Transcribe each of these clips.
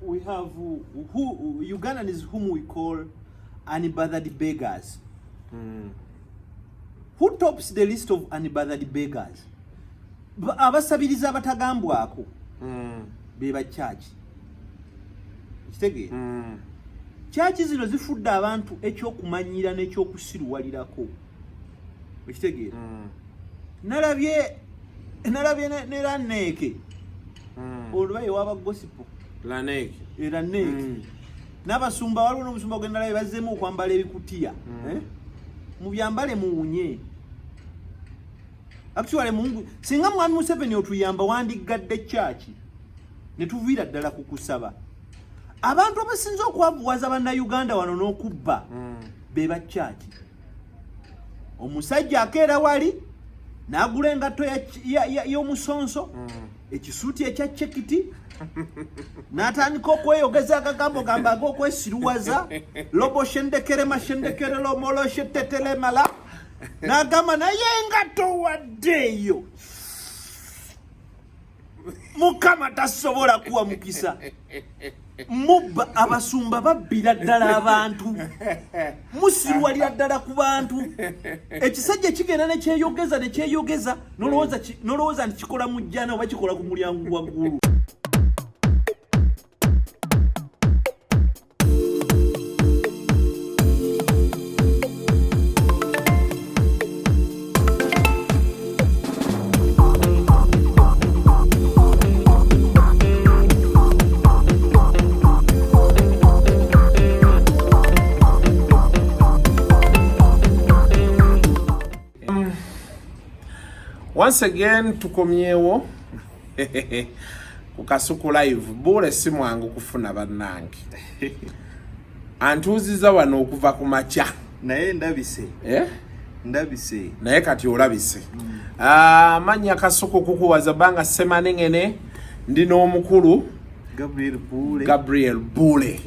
We have who Ugandans whom we call unbothered beggars. Who tops the list of unbothered beggars? Abasabiriza abatagambwako beba church. Kitege? Church zino zifudde abantu ekyokumanyira n'ekyokusiruwalirako. Kitege? Nalabye ne Laneke. Olwaye waba gospel. Laneke. Era Laneke. N'abasumba waliwo n'omusumba gwenda labe bazzemu okwambala ebikutiya. Mu byambale muwunye. Actually Mungu singa mwami Museveni otuyamba wandigadde church ne tuviira ddala kukusaba. Abantu abasinza okwavuwaza bannayuganda wano n'okubba beba church. Omusajja akeera wali n'agula engatto y'omusonso ekisuuti ekya chekiti n'atandika okweyogeza akagambo gamba ng'okwesiruwaza lobo shendekere mashendekere lomolo shetetele mala n'agamba naye engatto waddeeyo Mukama tasobola kuwa mukisa. Mubba abasumba babbira ddala abantu. Musirwalira ddala ku bantu. Ekisajja kigenda ne kyeyogeza nolowooza nti kikola mu jjana oba kikola ku mulyango waggulu. Once again tukomyewo ku Kasuku live bole simwangu kufuna bannange antuziza wano okuva ku macha naye ndabise ndabise naye kati olabise manya Kasuku kukuwaza banga semanengene ndi n'omukulu Gabriel Bule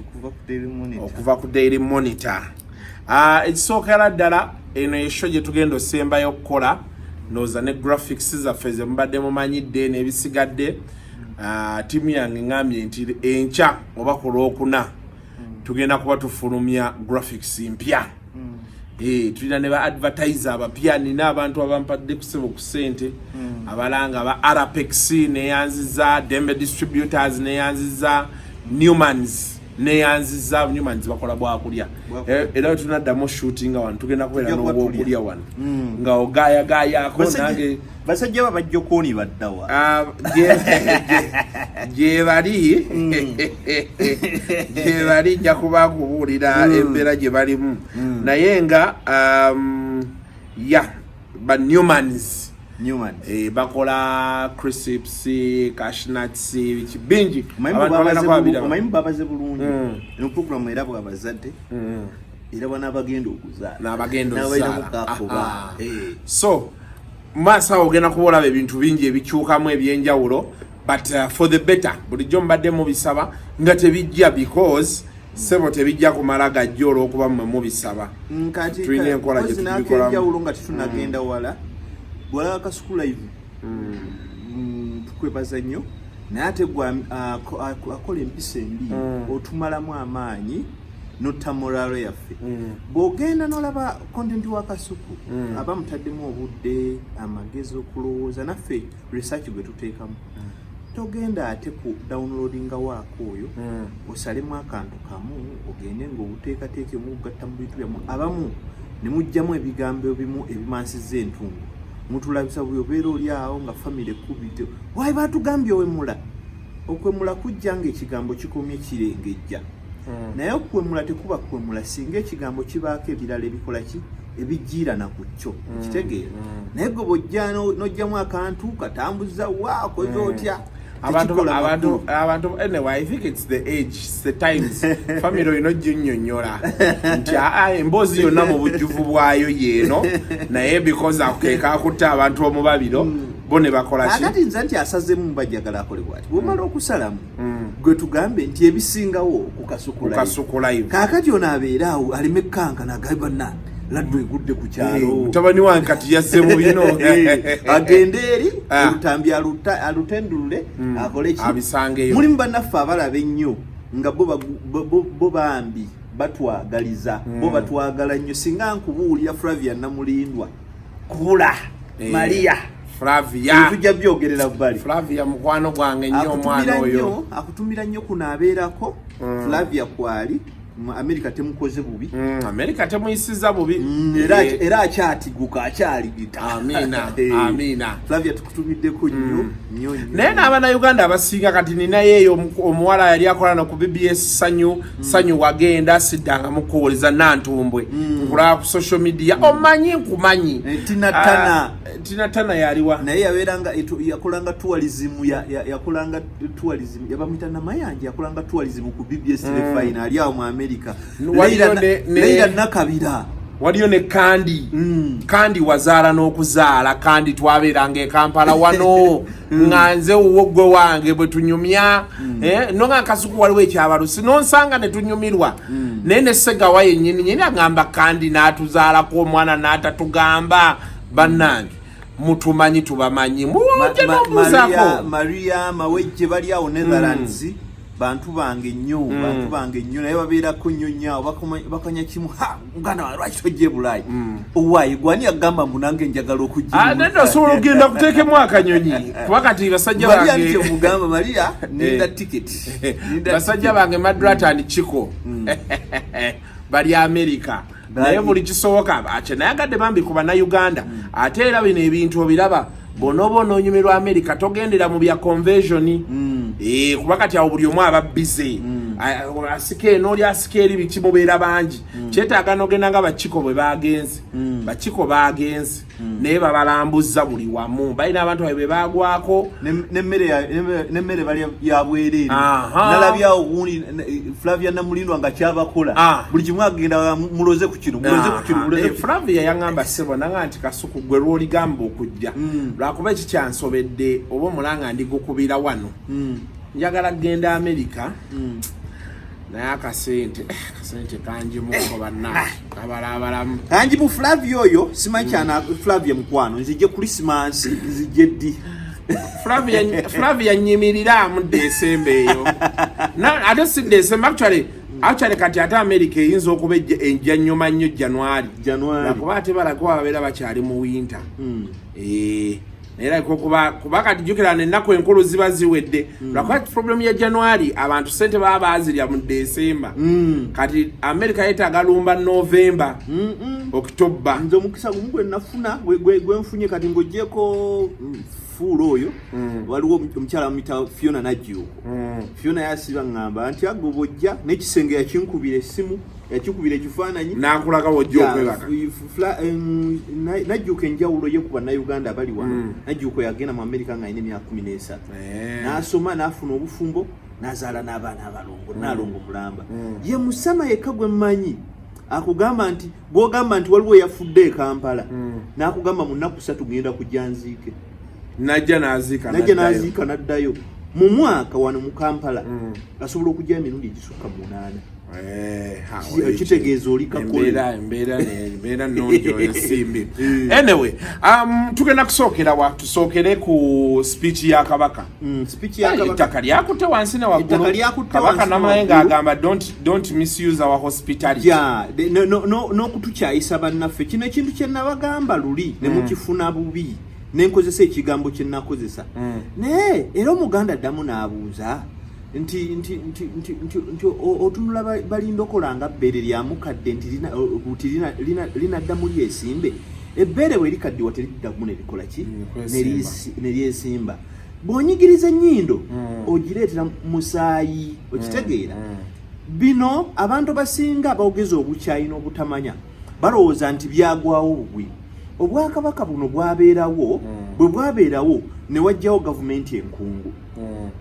okuva ku Daily Monitor ekisookera ddala eno yesho gye tugenda osembayo okukola noza ne graphics zaffe ze mbadde mumanyidde n'ebisigadde timu yange ngambye nti encha oba ku Lwokuna tugenda kuba tufulumya graphics mpya tulina ne ba advertiser abapya nina abantu abampadde kusebo ku ssente abalanga ba Arapex neyanziza Dembe Distributors neyanziza Newmans neyanziza Newmans bakola bwakulya era tunaddamu shooting wano tugenda kubeera n'obwokulya wano nga ogaya ko nange basajja babajjokoni baddawa gye bali nja kubakubuulira embeera gye balimu naye nga ba Newmans bakola crisps, cashnuts, bingi omanyi babaze bulungi eno program era bwabazadde era banabagenda okuzaala n'abagenda so masa ogenda kubola ebintu bingi ebikyukamu ebyenjawulo but for the better bulijjo mbadde mubisaba nga tebijja because sebo tebijja kumala gajjo olw'okuba mmwe mubisaba tulina enkola gye tubikolamu nga tetunagenda wala Bwala Kasuku live tukwebaza nnyo naye ate gwa akola empisa embi otumalamu amaanyi notamoralo yaffe bw'ogenda n'olaba content wa Kasuku aba mutaddemu obudde amagezi okulowooza naffe research gwe tuteekamu togenda ate ku downloadinga waako oyo osalemu akantu kamu ogende ng'obuteekateekemu ogatta mu bintu byamu abamu ne mujjamu ebigambo ebimu ebimansiza entungo mutulabisa buyobeera oli awo nga family kubite wayi batugambye owemula okwemula kujja ng'ekigambo kikomye kirengejja naye okwemula tekuba kwemula singa ekigambo kibaako ebirala ebikola ki ebijjiirana ku kyo kitegeera naye gwe bw'ojja n'ojjamu akantu katambuza wakoze otya abantu anyway I think it's the age, it's the times family ino jinnyonnyola nti emboozi yonna mu bujjuvu bwayo yeeno naye because akeeka akutta abantu omubabiro bo ne bakola ki akati nze nti asazemu mbajjagala akole bwati bwomala okusalamu gwe tugambe nti ebisingawo ku Kasuku live kaakati ono abeera awo aleme kankana gabanna laddu egudde ku kyalo mutabani wange kati yazze mu bino agende eri olutambi alutendulule akole ki abisangeyo mulimu bannaffe abalaba ennyo nga bo bambi batwagaliza bo batwagala nnyo singa nkubuulira Flavia Namulindwa kubula Maria Flavia tujja byogerera bbali Flavia mukwano gwange nnyo omwana oyo akutumira nnyo kunaabeerako Flavia kwali mu America temukoze bubi America temuyisiza bubi era akyatiguka akyaligita amina Flavia tukutumiddeko nnyo naye n'abaana Uganda abasinga kati ninayeeyo omuwala yali akolana ku BBS sanyu wagenda siddanga mukuwuliza nantumbwe nkulaba ku social media omanyi nkumanyi Tina Tana yaliwa naye yabeeranga yakolanga tourism yakolanga tourism yabamwita namayanja yakolanga tourism ku BBS telefine ali awo mu America Leila Nakabira waliyo ne kandi wazaala n'okuzaala kandi twabeeranga e Kampala wano nganze uwogwe wange bwe tunyumya nonga nkasuku waliwo ekyabalusi nonsanga ne tunyumirwa naye ne Ssegawa yennyini agamba kandi n'atuzaalako omwana n'atatugamba bannange mutumanyi tubamanyi muwoje n'obuuzako Maria Mawejje bali awo Netherlands bantu bange nnyo naye babeerako nnyo nnyo bakanya kimu muganda lwaki tojje Bulayi owaye gwani agamba munange njagala okujja nenda osobola okugenda kuteekemu akanyonyi kuba kati basajja bange mugamba Maria nenda ticket basajja bange Madratan Chiko bali America naye buli kisoboka nayagadde bambi kuba na Uganda ate era bino ebintu obiraba bonobono onyumirwa America togendera mu bya convention kuba kati awo buli omu aba busy asike n'oli asike eri biti mubeera bangi kyetaaga n'ogenda nga bakiko bwe bagenze bakiko bagenze naye babalambuza buli wamu balina abantu babe bagwako nemmere bali yabwereere nalabyawo gundi Flavia Namulindwa nga kyabakola buli kimu agenda muloze ku kino Flavia yaŋŋamba ssebo nanga nti kasuku gwe lw'oligamba okujja lwakuba ekikyansobedde oba omulanga ndigukubira wano njagala kgenda America naye akasente kanjimuko bannange kabalabalamu kanjimu Flavia oyo simanyi kyana Flavia mukwano nzije Christmas nzije ddi Flavia nyimirira mu December eyo ate si December actually kati ate America eyinza okuba ejja nnyuma nnyo January lwakuba ate balako babeera bakyali mu winter era kuba kati jukirana ennaku enkulu ziba ziwedde lwakuba problem ya January abantu sente baba bazirya mu December kati America yeetaaga lumba November October nze omukisa gumu gwe nafuna gwe nfunye kati ng'oggyeko fuulo oyo waliwo omukyala muyita Fiona Najjuuko Fiona yasiba ngamba nti agobojja n'ekisenge yakinkubira essimu yakikubira ekifaananyi n'akulaga wojja okwebaka Najjuuko enjawulo ye ku bannayuganda bali wano Najjuuko yagenda mu America ng'alina emyaka 13 n'asoma n'afuna obufumbo n'azaala n'abaana abalongo n'alongo mulamba ye Musama yekka gwe mmanyi akugamba nti bw'ogamba nti waliwo yafudde e Kampala n'akugamba mu nnaku 3 genda kujja nziike najja naziika naddayo mu mwaka wano mu Kampala asobola okujja emirundi egisukka 8 kitegeeza oli embeera nnungi esimbi anyway tugenda tusookere ku speech ya Kabaka ettaka lyakutte wansi ne waggulu Kabaka Namayengo agamba don't misuse our hospitality n'okutukyayisa bannaffe kino ekintu kye nabagamba luli ne mukifuna bubi nenkozesa ekigambo kye nakozesa naye era omuganda addamu n'abuuza nti otunula balindokola nga bbeere lyamukadde nti linaddamu lyesimbe ebbeere bwe likadde wateriddamu nelikola ki nelyesimba bw'onyigiriza ennyindo ogireetera musaayi okitegeera bino abantu basinga bawogeza obukyayi n'obutamanya balowooza nti byagwawo bugwi obwakabaka buno bwabeerawo bwe bwabeerawo ne wajjawo gavumenti enkungu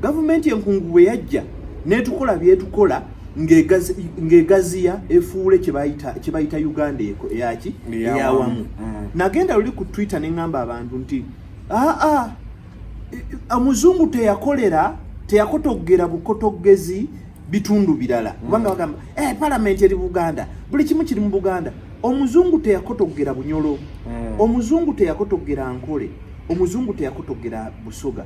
gavumenti enkungu bwe yajja netukola byetukola ng'egaziya efuule kye bayita Uganda eyaki eyawamu nagenda luli ku Twitter ne ngamba abantu nti omuzungu teyakotoggera bukotoggezi bitundu birala kubanga bagamba palamenti eri Buganda buli kimu kiri mu Buganda omuzungu teyakotogera Bunyolo, omuzungu teyakotogera Nkole, omuzungu teyakotogera Busoga.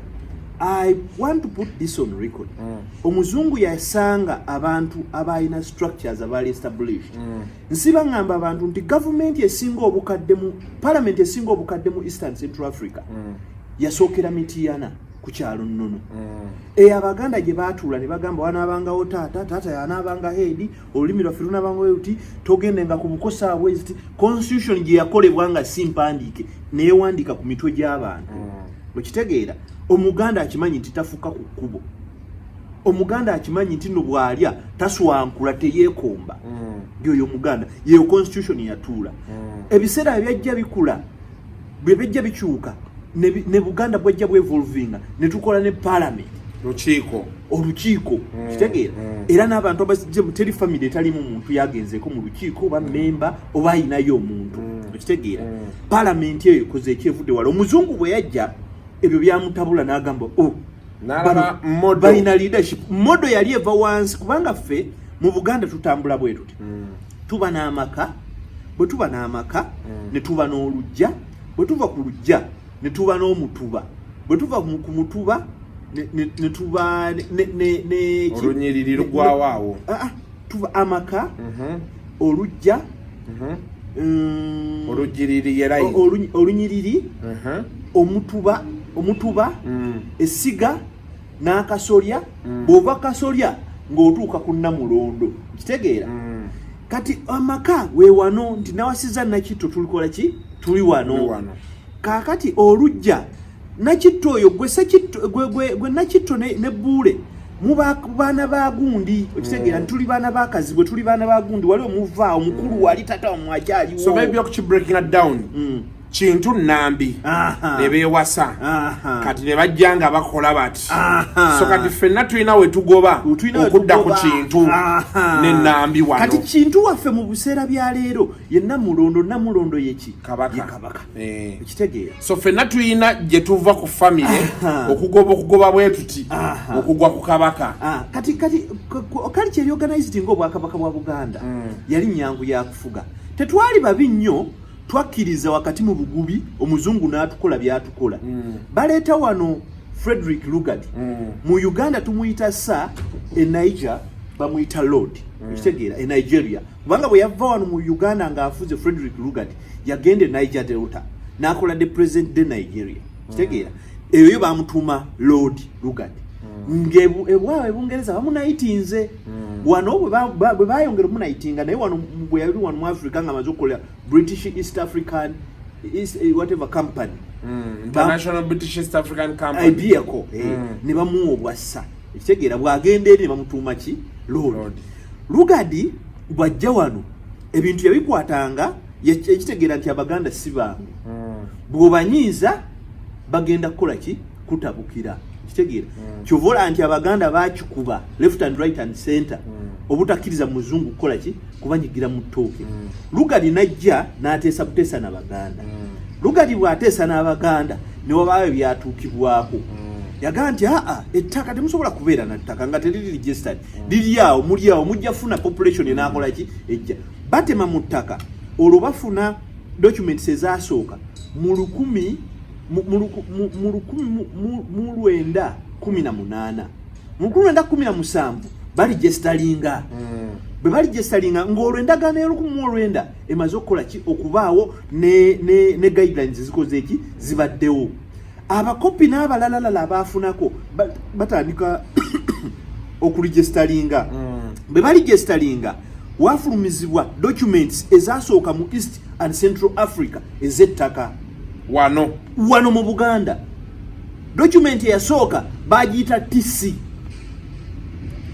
I want to put this on record. Omuzungu yasanga abantu abayina structures abali established. Nsiba ngamba abantu nti government esinga obukadde mu parliament esinga obukadde mu Eastern Central Africa yasookera Mityana ku kyalo nnono. Abaganda gye baatuula ne bagamba wanaabangawo taata yanaabanga head olulimi lwaffe lunaabanga uti togendenga ku bukosa bweziti constitution gye yakolebwa nga si mpandiike neewandiika ku mitwe gy'abantu. Okitegeera omuganda akimanyi nti tafuka ku kkubo, omuganda akimanyi nti no bwalya taswankula teyeekomba. Byoyo omuganda yeyo constitution yatuula. Ebiseera ebyajja bikula bwebejja bikyuka ne Buganda bwajja bwevolvinga ne tukola ne parliament olukiiko kitegeera era n'abantu abazije mu teri family etalimu muntu yagenzeeko mu lukiiko oba memba oba ayinayo omuntu kitegeera parliament eyo ikoze ekyevudde wala. Omuzungu bwe yajja ebyo byamutabula n'agamba balina leadership modo yali eva wansi kubanga ffe mu Buganda tutambula bwe tuti tuba n'amaka bwe tuba n'amaka ne tuba n'olujja bwe tuva ku lujja ne tuba n'omutuba bwe tuva ku mutuba ne tuba ne olunyiriri lugwawaawo tuba amaka olujja olujiriri yera olunyiriri omutuba esiga n'akasolya bw'ova kasolya ng'otuuka ku Namulondo kitegeera kati amaka we wano nti nawasiza Nakitto tulikola ki tuli wano kakati olujja Nakitto oyo gwe Nakitto ne Buule baana ba gundi okitegeera tuli baana bakazi bwe tuli baana ba gundi wali omuva omukulu wali tata omwakyaliwo. So maybe okuchi breaking it down kintu nambi ne beewasa kati ne bajjanga bakola bati so kati ffenna tulina we tugoba okudda ku kintu ne nambi wano kati kintu waffe mu buseera bya leero ye Namulondo yeki kabaka ekitegeera so ffenna tulina gye tuva ku family okugoba bwe tuti okugwa ku kabaka kati kali kyeri organized ng'obwakabaka bwa Buganda yali nyangu ya kufuga tetwali babi nnyo twakkiriza wakati mu bugubi omuzungu n'atukola byatukola baleeta wano Frederick Lugard mu Uganda tumuyita sa Niger bamuyita Lord kitegeera Nigeria kubanga bwe yava wano mu Uganda ng'afuze Frederick Lugard yagende Niger Delta n'akola the president de Nigeria kitegeera eyo bamutuuma Lord Lugard ebwawe Bungereza bamunayitinze wano bwe bayongera omunayitinga naye wano bwe yali wano mu Africa nga amaze okukola British East African whatever company International British East African Company IBECO ne bamuwa obwassa ekitegeera bwagenda eri ne bamutuuma ki Lord Lugard bwajja wano ebintu yabikwatanga ekitegeera nti Abaganda si bangu bw'obanyiiza bagenda kukola ki kutabukira kitegeera kyovola nti Abaganda bakikuba left and right and center obutakkiriza muzungu kukola ki kubanyigira mu ttooke. Lugard najja n'ateesa buteesa n'Abaganda. Lugard bw'ateesa n'Abaganda ne wabaayo byatuukibwako yagaa nti ettaka temusobola kubeera na ttaka nga teriri registered liri awo muli awo mujja funa population enaakola ki ejja batema mu ttaka olwo bafuna documents ezaasooka mu 1918 mu 1917 baligestalinga bwe baligestalinga ng'olwo endagaano y'olukumi emaze okukola ki okubaawo ne guidelines zikoze eki zibaddewo abakopi n'abalalala abaafunako batandika okuligestalinga bwe baligestalinga wafulumizibwa documents ezasooka mu East and Central Africa ez'ettaka wano mu Buganda. Document eyasooka bagiyita TC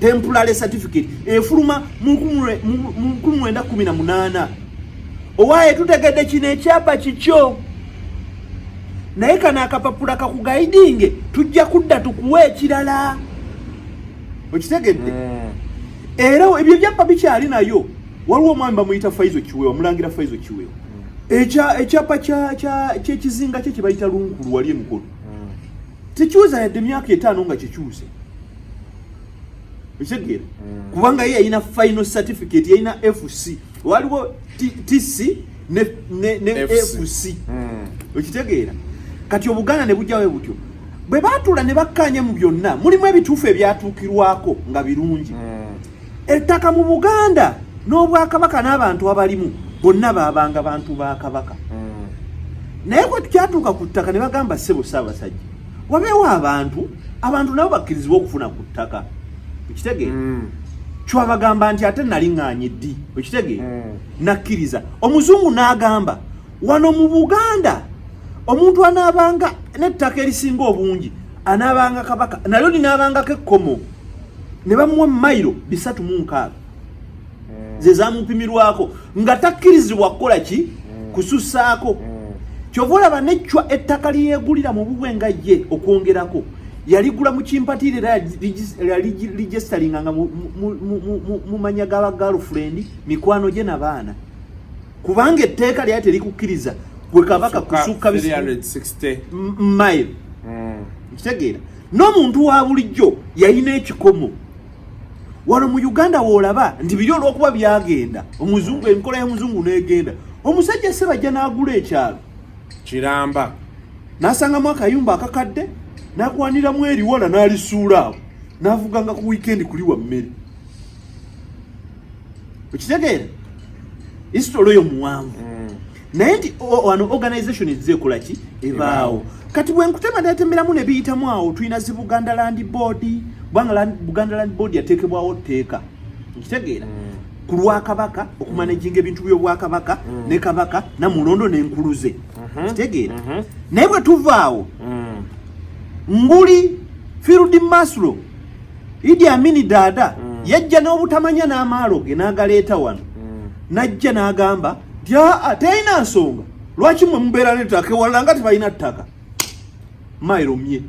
temporary certificate efuluma mu 1918 owaye tutegedde kino ekyapa kikyo naye kana akapapula kakugaidinge tujja kudda tukuwa ekirala okitegedde era ebyo byapa bikyali nayo waliwo omwami bamuyita Faizo Kiwewa mulangira Faizo Kiwewa ekyapa kyekizinga kye kibayita Lunkulu wali emikono tekiweza yadde emyaka 5 nga kikyuse ekitegeera kubanga ye yalina final certificate yalina FC waliwo TC ne FC okitegeera kati Obuganda ne bujjawe butyo bwe batula ne bakkanya mu byonna mulimu ebituufu ebyatuukirwako nga birungi ettaka mu Buganda n'Obwakabaka n'abantu abalimu bonna baabanga bantu ba Kabaka naye bwe tukyatuuka ku ttaka ne bagamba ssebo Ssaabasajja wabeewo abantu nabo bakkirizibwa okufuna ku ttaka okitegeera kyabagamba nti ate naliŋŋaanye ddi okitegeera nakkiriza omuzungu n'agamba wano mu Buganda omuntu anaabanga n'ettaka erisinga obungi anaabanga Kabaka nalyo linaabangako ekkomo ne bamuwa mayiro 360 ze zaamupimirwako nga takkirizibwa kukola ki kusussaako kyova olaba necwa ettaka lyegulira mu bubwe nga ye okwongerako yaligula mu kimpatiire era registaringa nga mu manya g'aba girlfriend mikwano gye n'abaana kubanga etteeka lyali terikukkiriza gwe Kabaka kusukka 360 mile kitegeera n'omuntu wa bulijjo yalina ekikomo wano mu Uganda woolaba nti biri olw'okuba byagenda omuzungu enkola y'omuzungu n'egenda omusajja Ssebajja n'agula ekyalo kiramba n'asangamu akayumba akakadde n'akwaniramu eriwala n'alisuula awo n'avuganga ku weekend kuliwa mmere okitegeera isitolo yo muwanvu naye nti wano organization ezzeekola ki ebaawo kati bwe nkutema ndatemberamu ne biyitamu awo tulina zi Buganda Land Board Buganda Land Board yateekebwawo tteeka okitegeera ku lwa Kabaka okumanaginga ebintu by'Obwakabaka ne Kabaka Namulondo n'enkuluze kitegeera naye bwe tuvaawo Nguli Field Masro Idi Amin Dada yajja n'obutamanya n'amaalo ge n'agaleeta wano najja n'agamba teina nsonga lwaki mwe mubeera n'ettaka ewalala nga tebalina ttaka mayiro mye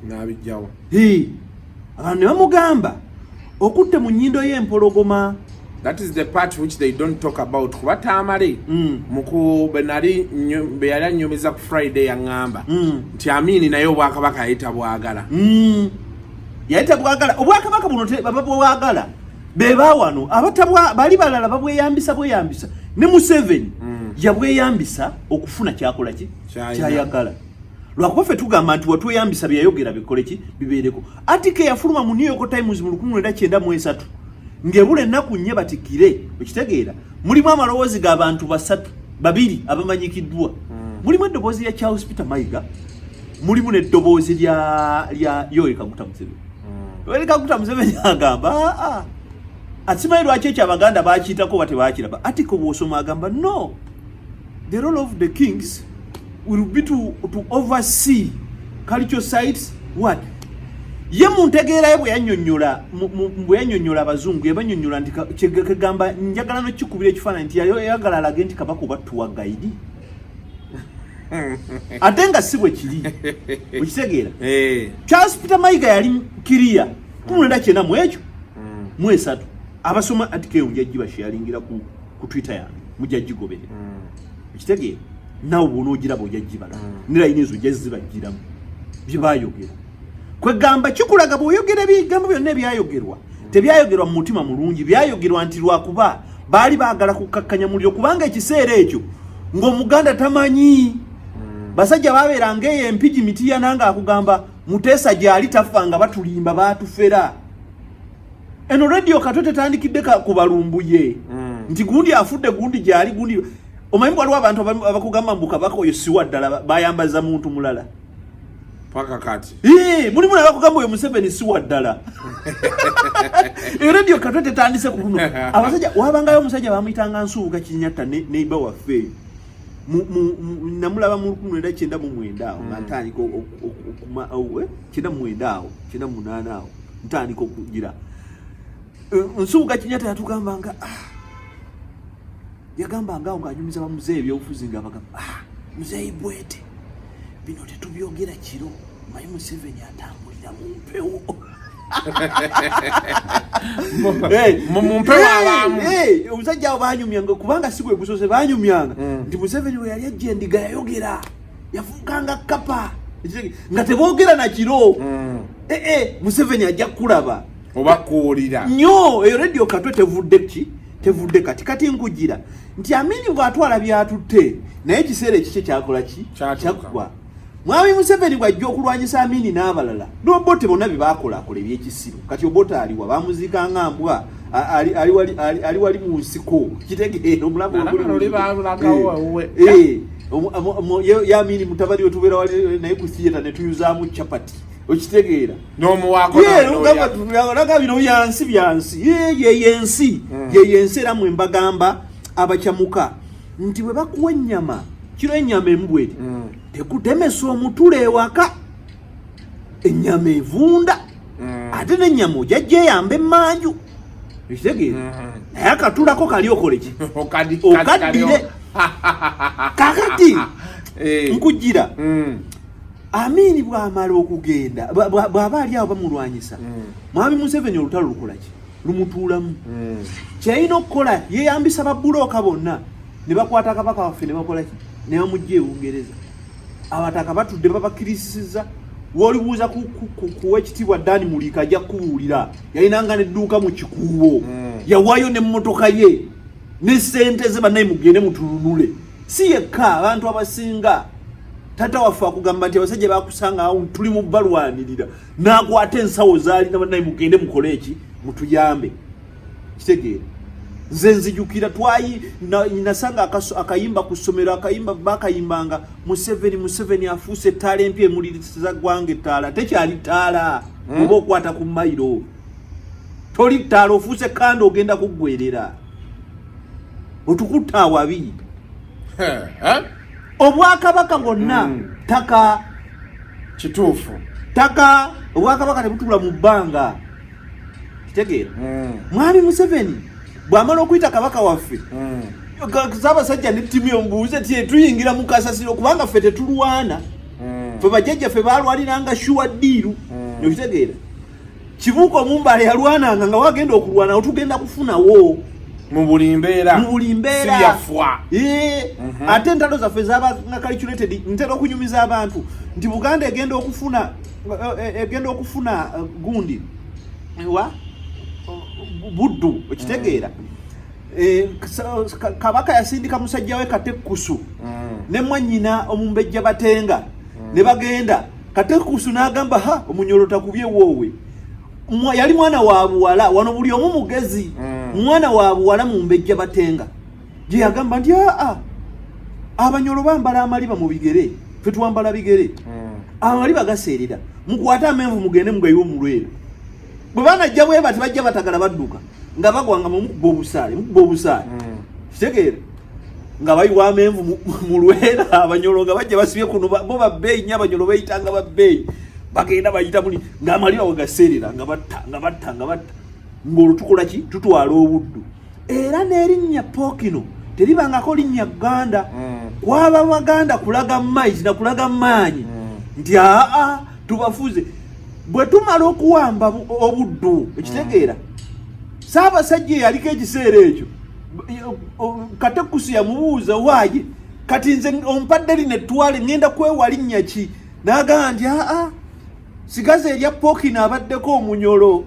n'abijjawo abantu ne bamugamba okutte mu nnyindo y'empologoma. That is the part which they don't talk about. Kuba tamale muku benali yali annyumiza ku Friday yaŋŋamba nti Amini naye Obwakabaka yayita bwagala yayita bwagala Obwakabaka buno baba bwagala beba wano abatabwa bali balala babweyambisa ne Museveni yabweyambisa okufuna kyakola ki kyayagala lwakuba ffe tugamba nti watweyambisa byayogera bikole ki bibeereko atike yafuluma mu New York Times mu 1993 ngebule ennaku nnye batikire okitegeera mulimu amalowoozi g'abantu babiri abamanyikiddwa mulimu eddoboozi lya Charles Peter Mayiga mulimu n'eddoboozi lya Yoweri Kaguta Museveni Yoweri Kaguta Museveni agamba asimanyi lwaki ekyo Abaganda baakiyitako bate baakiraba atiko bw'osoma agamba no the role of the kings will be to oversee cultural sites what ye muntegeera ye bwe yannyonnyola abazungu yabanyonnyola nti kigamba njagala no kikubira ekifaananyi nti yayagala alage nti Kabaka obattuwa gaidi ate nga si bwe kiri okitegeera Charles Peter Mayiga yali kiriya 1990 mu ekyo mu 3 abasoma atike njajji basharingira ku Twitter yange mujajjigoberera okitegeera nawe bonogiraba ojajjibala nirayina ezo jazibagiramu bye bayogera kwegamba kikulaga bw'oyogera ebigambo byonna ebyayogerwa tebyayogerwa mu mutima mulungi byayogerwa nti lwakuba baali baagala kukakkanya muliro kubanga ekiseera ekyo ng'Omuganda tamanyi basajja babeeranga eyo empigi mitiya nanga akugamba Muteesa gyali tafanga batulimba batufera eno radio Katwe tandikidde ku balumbuye nti gundi afudde gundi gyali gundi omanyi waliwo abantu abakugamba mbu Kabaka oyo siwa ddala bayambaza muntu mulala paka kati mulimu nabakugamba oyo Museveni siwa ddala radio Katwe tetandise ku luno abasajja wabangayo omusajja bamuyitanga Nsubuga Kinyatta neiba waffe namulaba mu 1997 awo natandika kina munana awo ntandika okugira Nsubuga Kinyatta yatugamba nga yagamba nga nganyumiza bamuzeeyi ebyobufuzi nga bagamba muzeeyi bwete bino tetubyogera kiro mayi Museveni atambulira mu mpewo mumpewo abamu omusajja awo banyumyanga kubanga si gwe gusose banyumyanga nti Museveni we yali ajja endiga yayogera yafukanga kapa nga teboogera na kiro Museveni ajja kulaba oba kuwulira nnyo eyo radio Katwe tevudde ki tevudde kati nkugira nti Amini bw'atwala byatutte naye ekiseera ekikye kyakola ki kyaggwa. Mwami Museveni bw'ajja okulwanyisa Amini n'abalala n'Obote bonna bye baakola ebyekisiru kati Obote aliwa bamuziika nga mbwa ali wali mu nsiko kitegeera omulamu ya Amini mutabani we tubeera wali naye ku theatre ne tuyuzaamu chapati okitegeera n'omuwaako bino byansi yensi era mwe mbagamba abakyamuka nti bwe bakuwa ennyama kiro ennyama embweri tekutemesa omutule ewaka ennyama evunda ate n'ennyama ojajja eyamba emmanju ekitegeera naye akatulako kali okoleki okaddire kakati nkugira Amini bw'amala okugenda bw'aba ali awo bamulwanyisa Mwami Museveni olutalo lukolaki lumutuulamu kyalina okukola yeeyambisa babbulooka bonna ne bakwata kabaka waffe ne bakolaki ne bamugja Bungereza abataka batudde babakirisizza wolibuuza kuwa ekitiibwa Dani Muliika ajja kubuulira yalinanga n'edduuka mu kikuubo yawaayo n'emmotoka ye ne ssente ze bannaye mugende mutulunule si yekka abantu abasinga tata waffe akugamba nti abasajja bakusanga awo tuli mu balwanirira n'akwata ensawo zaalina bannaye mugende mukole eki mutuyambe kitegeera nze nzijukira nasanga akayimba ku ssomero akayimba bakayimbanga Museveni afuuse ettaala empya emuliriza ggwanga ettaala tekyali ttaala oba okwata ku mayiro toli ttaala ofuuse kandi ogenda kuggwerera otukutta awabi obwakabaka bwonna taka kituufu taka obwakabaka tebutula mu bbanga kitegeera Mwami Museveni bw'amala okuyita kabaka waffe Ssaabasajja ne ttiimu yomubuuze ti tuyingira mu kasasiro kubanga ffe tetulwana ffe bajjajjaffe baalwaliranga shuwa ddiiru okitegeera Kibuuka Omumbale yalwananga nga wagenda okulwana otugenda kufunawo mu buli mbeera siyafwa ate entalo zaffe zaba nga calculated ntera okunyumiza abantu nti Buganda egenda okufuna gundi wa buddu okitegeera kabaka yasindika musajja we Katekusu ne mwannyina Omumbejja Batenga ne bagenda Katekusu n'agamba omunyolo takubye woowe yali mwana wa buwala wano buli omu mugezi mwana wa buwala Mumbejja Batenga gye yagamba nti abanyolo bambala amaliba mu bigere ffe twambala bigere amaliba gaseerera mukwata amenvu mugende mugayiwe omulwero bwe banajja bwe bati bajja batagala badduka nga bagwanga mukuba obusaale kitegeera nga bayiwa amenvu mu lwera abanyolo nga bajja basibye kuno bo babbeeyi nnyo abanyolo bayitanga babbeeyi bagenda bayita muli ng'amaliba we gaseerera nga batta ng'olwo tukola ki tutwala obuddu era n'erinnya Pookino teribangako linnya Gganda kwaba Baganda kulaga maizi na kulaga maanyi nti tubafuze bwe tumala okuwamba obuddu ekitegeera Ssaabasajja yaliko ekiseera ekyo Katekusu yamubuuza waaye kati nze ompadde lino ettwale ngenda kwewa linnya ki n'agamba nti sigaze erya Pookino abaddeko omunyolo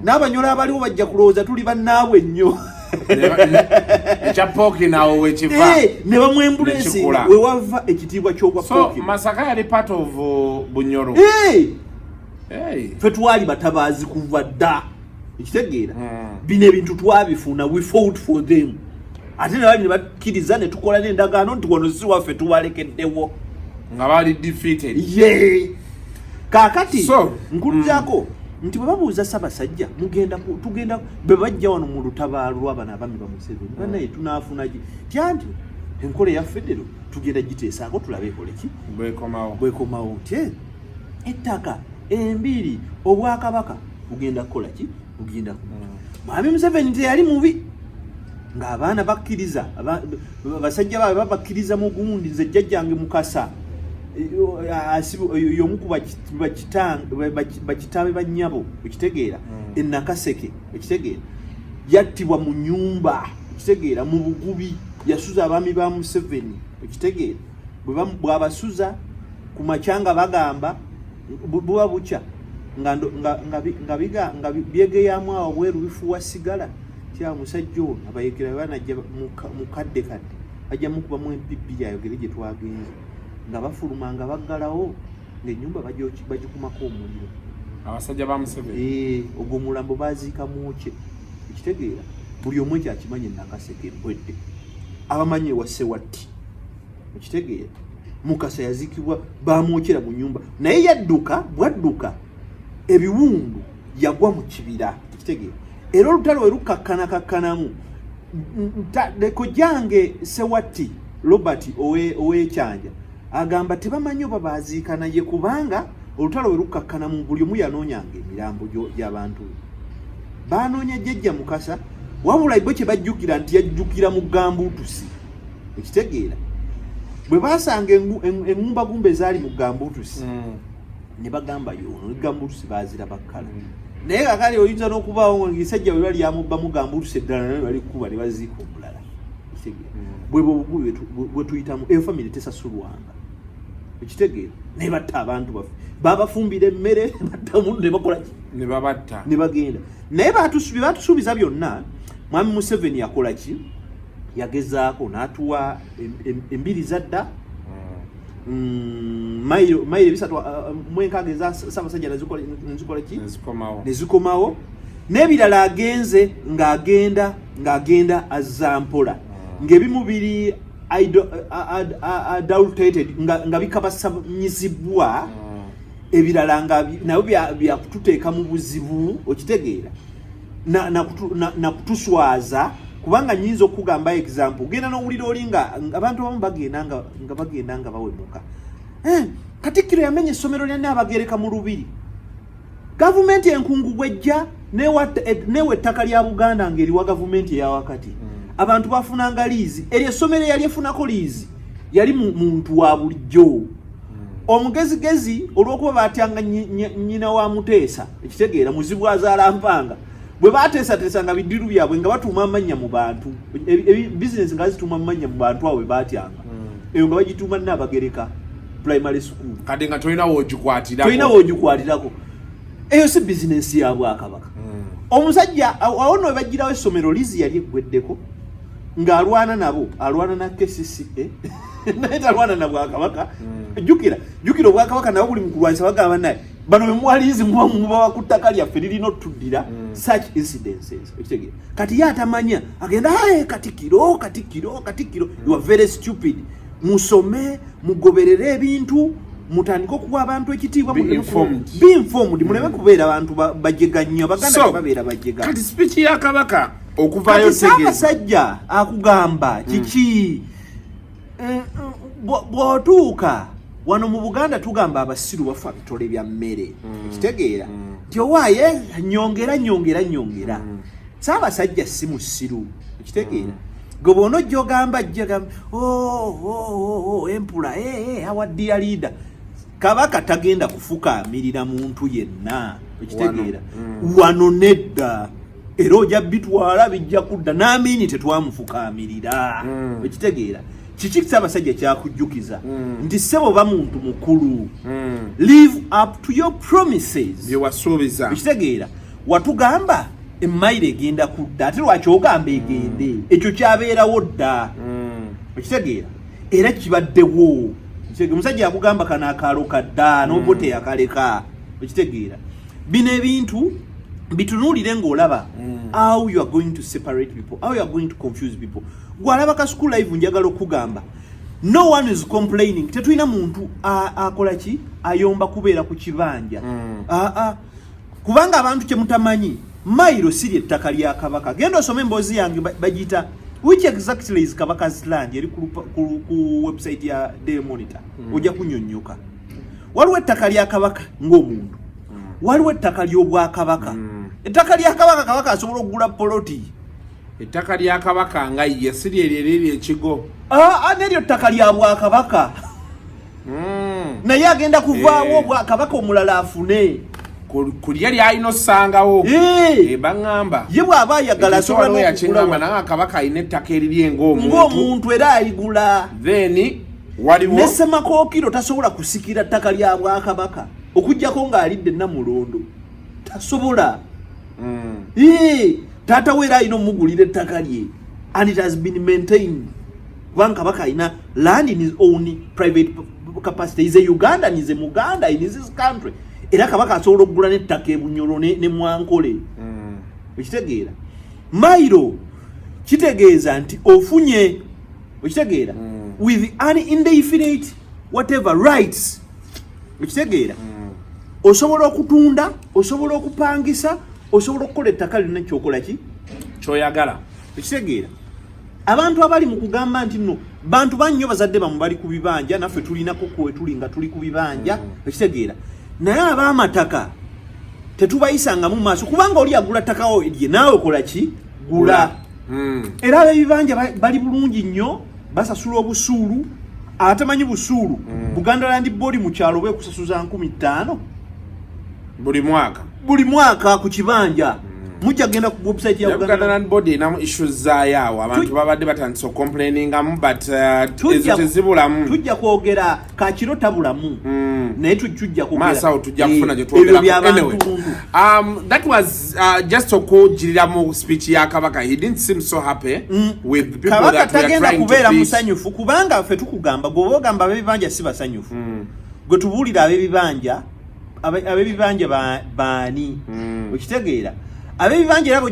n'abanyolo abaliwo bajja kulowooza tuli bannaabwe ennyo ekya Pookino awo wekiva ne bamwembulesi we wava ekitiibwa ky'obwa Pookino. Masaka yali part of Bunyoro ffe twali batabaazi kuva dda ekitegeera bino ebintu twabifuna we fought for them ate ne bali ne bakkiriza ne tukola n'endagaano nti wano si waffe tubalekeddewo nga bali defeated kaakati nkuddako nti bwe babuuza Ssaabasajja tugenda bwe bajja wano mu lutabaalo lw'abano abami ba Museveni bannaye tunaafuna ki tyanti enkola eya federo tugenda giteesaako tulabe ekoleki bwekomawo nti ettaka embiri obwakabaka bugenda kukola ki bugenda Mwami Museveni teyali mubi ng'abaana bakkiriza basajja baabe babakkiriza mu gundi nze jjajjange Mukasa y'omu ku bakitaabe ba nnyabo ekitegeera Nakaseke ekitegeera yattibwa mu nnyumba ekitegeera mu bugubi yasuza abaami ba Museveni ekitegeera bw'abasuza ku makyanga bagamba buba bukya nga byegeyamu awo bweru bifuwa sigala kya musajja ono abayekera banajja mu kadde ajja mukuba mu MPP ayogere gye twagenze nga bafuluma nga baggalawo ng'ennyumba bagikumako omuliro abasajja ba Museveni ogwo mulambo baziika mwokye ekitegeera buli omu ekyakimanye Nakaseke mpwedde abamanyi ewa Sewatti ekitegeera Mukasa yazikibwa bamwokyera mu nyumba naye bwadduka ebiwundu yagwa mu kibira ekitegeera era olutalo we lukakkanakakkanamu leko jange Sewatti Robert owekyanja agamba tebamanyi oba baziika naye kubanga olutalo we lukkakkanamu buli omu yanoonyanga emirambo gy'abantu banoonya jjajja Mukasa wabula bwe kye bajjukira nti yajjukira mu Gambuutusi ekitegeera bwe basanga engumbagumba ezaali mu Gambuutusi ne bagamba yono Gambuutusi bazira bakkala naye kakali oyinza n'okubaawo ngisajja bwe bali yamubba mu Gambuutusi eddala naye bali kuba ne baziika omulala bwe bwe bwe tuyitamu efamily tesasulwanga ekitegeera ne batta abantu baffe babafumbira emmere battamu ne bakola ne babatta ne bagenda naye batusuubiza byonna Mwami Museveni yakola ki yagezaako n'atuwa embiri zadda mailo bisatu mwenkage za Ssaabasajja nezikola ki nezikomawo n'ebirala agenze ng'agenda azampola ng'ebimu biri adulterated nga bikabasanyizibwa ebirala nabo byakututeeka mu buzibu okitegeera na kutuswaza kubanga nyinza okugamba example genda n'owulira oli nga abantu abamu bagenda nga bawemuka Katikkiro yamenye essomero lya Nnabagereka mu Lubiri gavumenti enkungu bwejja newe ettaka lya Buganda ng'eriwa gavumenti eya wakati abantu bafunanga liizi eryo essomero yali efunako liizi yali muntu wa bulijjo omugezigezi olw'okuba batyanga nnyina wa Muteesa ekitegeera muzibu azaala mpanga bwe bateesateesa nga bidiru byabwe nga batuuma amannya mu bantu bizinesi nga zituuma amannya mu bantu awo bwe batyanga eyo nga bagituuma Nnabagereka primary school kade nga tolina w'ogikwatirako eyo si bizinesi ya Bwakabaka omusajja awo no bagirawo essomero lizi yali eggweddeko ng'alwana nabo alwana na KCCA naye talwana na Bwakabaka jjukira Obwakabaka nabo buli mu kulwanyisa bagamba naye bano bemwalizi muba ku ttaka lyaffe lirina otuddira such incidences ekitegeera kati ye atamanya agenda Katikkiro you are very stupid musome mugoberere ebintu mutandika okuwa abantu ekitiibwa be informed muleme kubeera abantu bajeganya Baganda babeera bajega kati speech ya Kabaka okuvaayo Ssaabasajja akugamba kiki bw'otuuka wano mu Buganda tugamba abasiru bafa bitole bya mmere ekitegeera nti owaaye nyongera Ssaabasajja si musiru ekitegeera gwe bw'onojja ogamba empula our dear leader Kabaka tagenda kufukaamirira muntu yenna ekitegeera wano nedda era ojja bitwala bijja kudda n'amiini tetwamufukaamirira ekitegeera kiki Ssaabasajja kyakujjukiza nti ssebo ba muntu mukulu live up to your promises bye wasuubiza ekitegeera watugamba emmayiro egenda kudda ate lwaki ogamba egende ekyo kyabeerawo dda ekitegeera era kibaddewo omusajja yakugamba kano akaalo kadda n'obo teyakaleka ekitegeera bino ebintu bitunuulire ng'olaba how you are going to separate people, how you are going to confuse people. Gwalaba ka school live njagala okugamba no one is complaining tetulina muntu akola ki ayomba kubeera ku kibanja kubanga abantu kye mutamanyi mayiro siri ettaka lya Kabaka genda osome emboozi yange bagita which exactly is Kabaka's land eri ku website ya Daily Monitor ojja kunyonnyoka waliwo ettaka lya Kabaka ng'omuntu waliwo ettaka ly'Obwakabaka ettaka lya Kabaka asobola okugula poloti ettaka lya Kabaka nga ye siri eryo ekigo neryo ettaka lya Bwakabaka naye agenda kuvaawo Bwakabaka omulala afune kulya lyalina ossangawo baŋŋamba ye bw'aba ayagala asobola yakingamba naye Kabaka alina ettaka eriri ng'omuntu era aligula then waliwo ne Ssemakookiro tasobola kusikira ttaka lya Bwakabaka okuggyako ng'alidde Namulondo tasobola tata we era ino mugulire ettaka lye and it has been maintained. Kubanga Kabaka ina land in his own private capacity. He's a Ugandan, he's a Muganda in his country. Era Kabaka asobola okugula n'ettaka e Bunyoro ne Mwankole. Okitegeera. Mairo kitegeeza nti ofunye okitegeera with an indefinite whatever rights. Okitegeera. Osobola okutunda, osobola okupangisa, osobola okukola ettaka lino kyokola ki? Kyoyagala. Okitegeera. Abantu abali mu kugamba nti no bantu bannyo bazadde bamu bali ku bibanja naffe tulinako kwe tulinga tuli ku bibanja okitegeera. Naye ab'amataka tetubayisanga mu maaso kubanga oli agula ttakawo erye naawe okola ki? Gula. Era ab'ebibanja bali bulungi nnyo basasula obusuulu atamanyi busuulu Buganda Land Board mu kyalo bwe kusasuza 15,000 buli mwaka ku kibanja. Mujja genda ku website ya Uganda Land Board ina issues zaayawo abantu babadde batandise complainingamu but ezo tezibulamu. Tujja kwogera kakiro tabulamu naye tujja kwogera maasawo tujja kufuna gye twogera. Anyway, that was just okujirira mu speech ya Kabaka. He didn't seem so happy with the people Kabaka that were trying to kubeera musanyufu kubanga ffe tukugamba gwe ogamba ab'ebibanja si basanyufu gwe tubuulira ab'ebibanja baani okitegeera. Ab'ebibanja era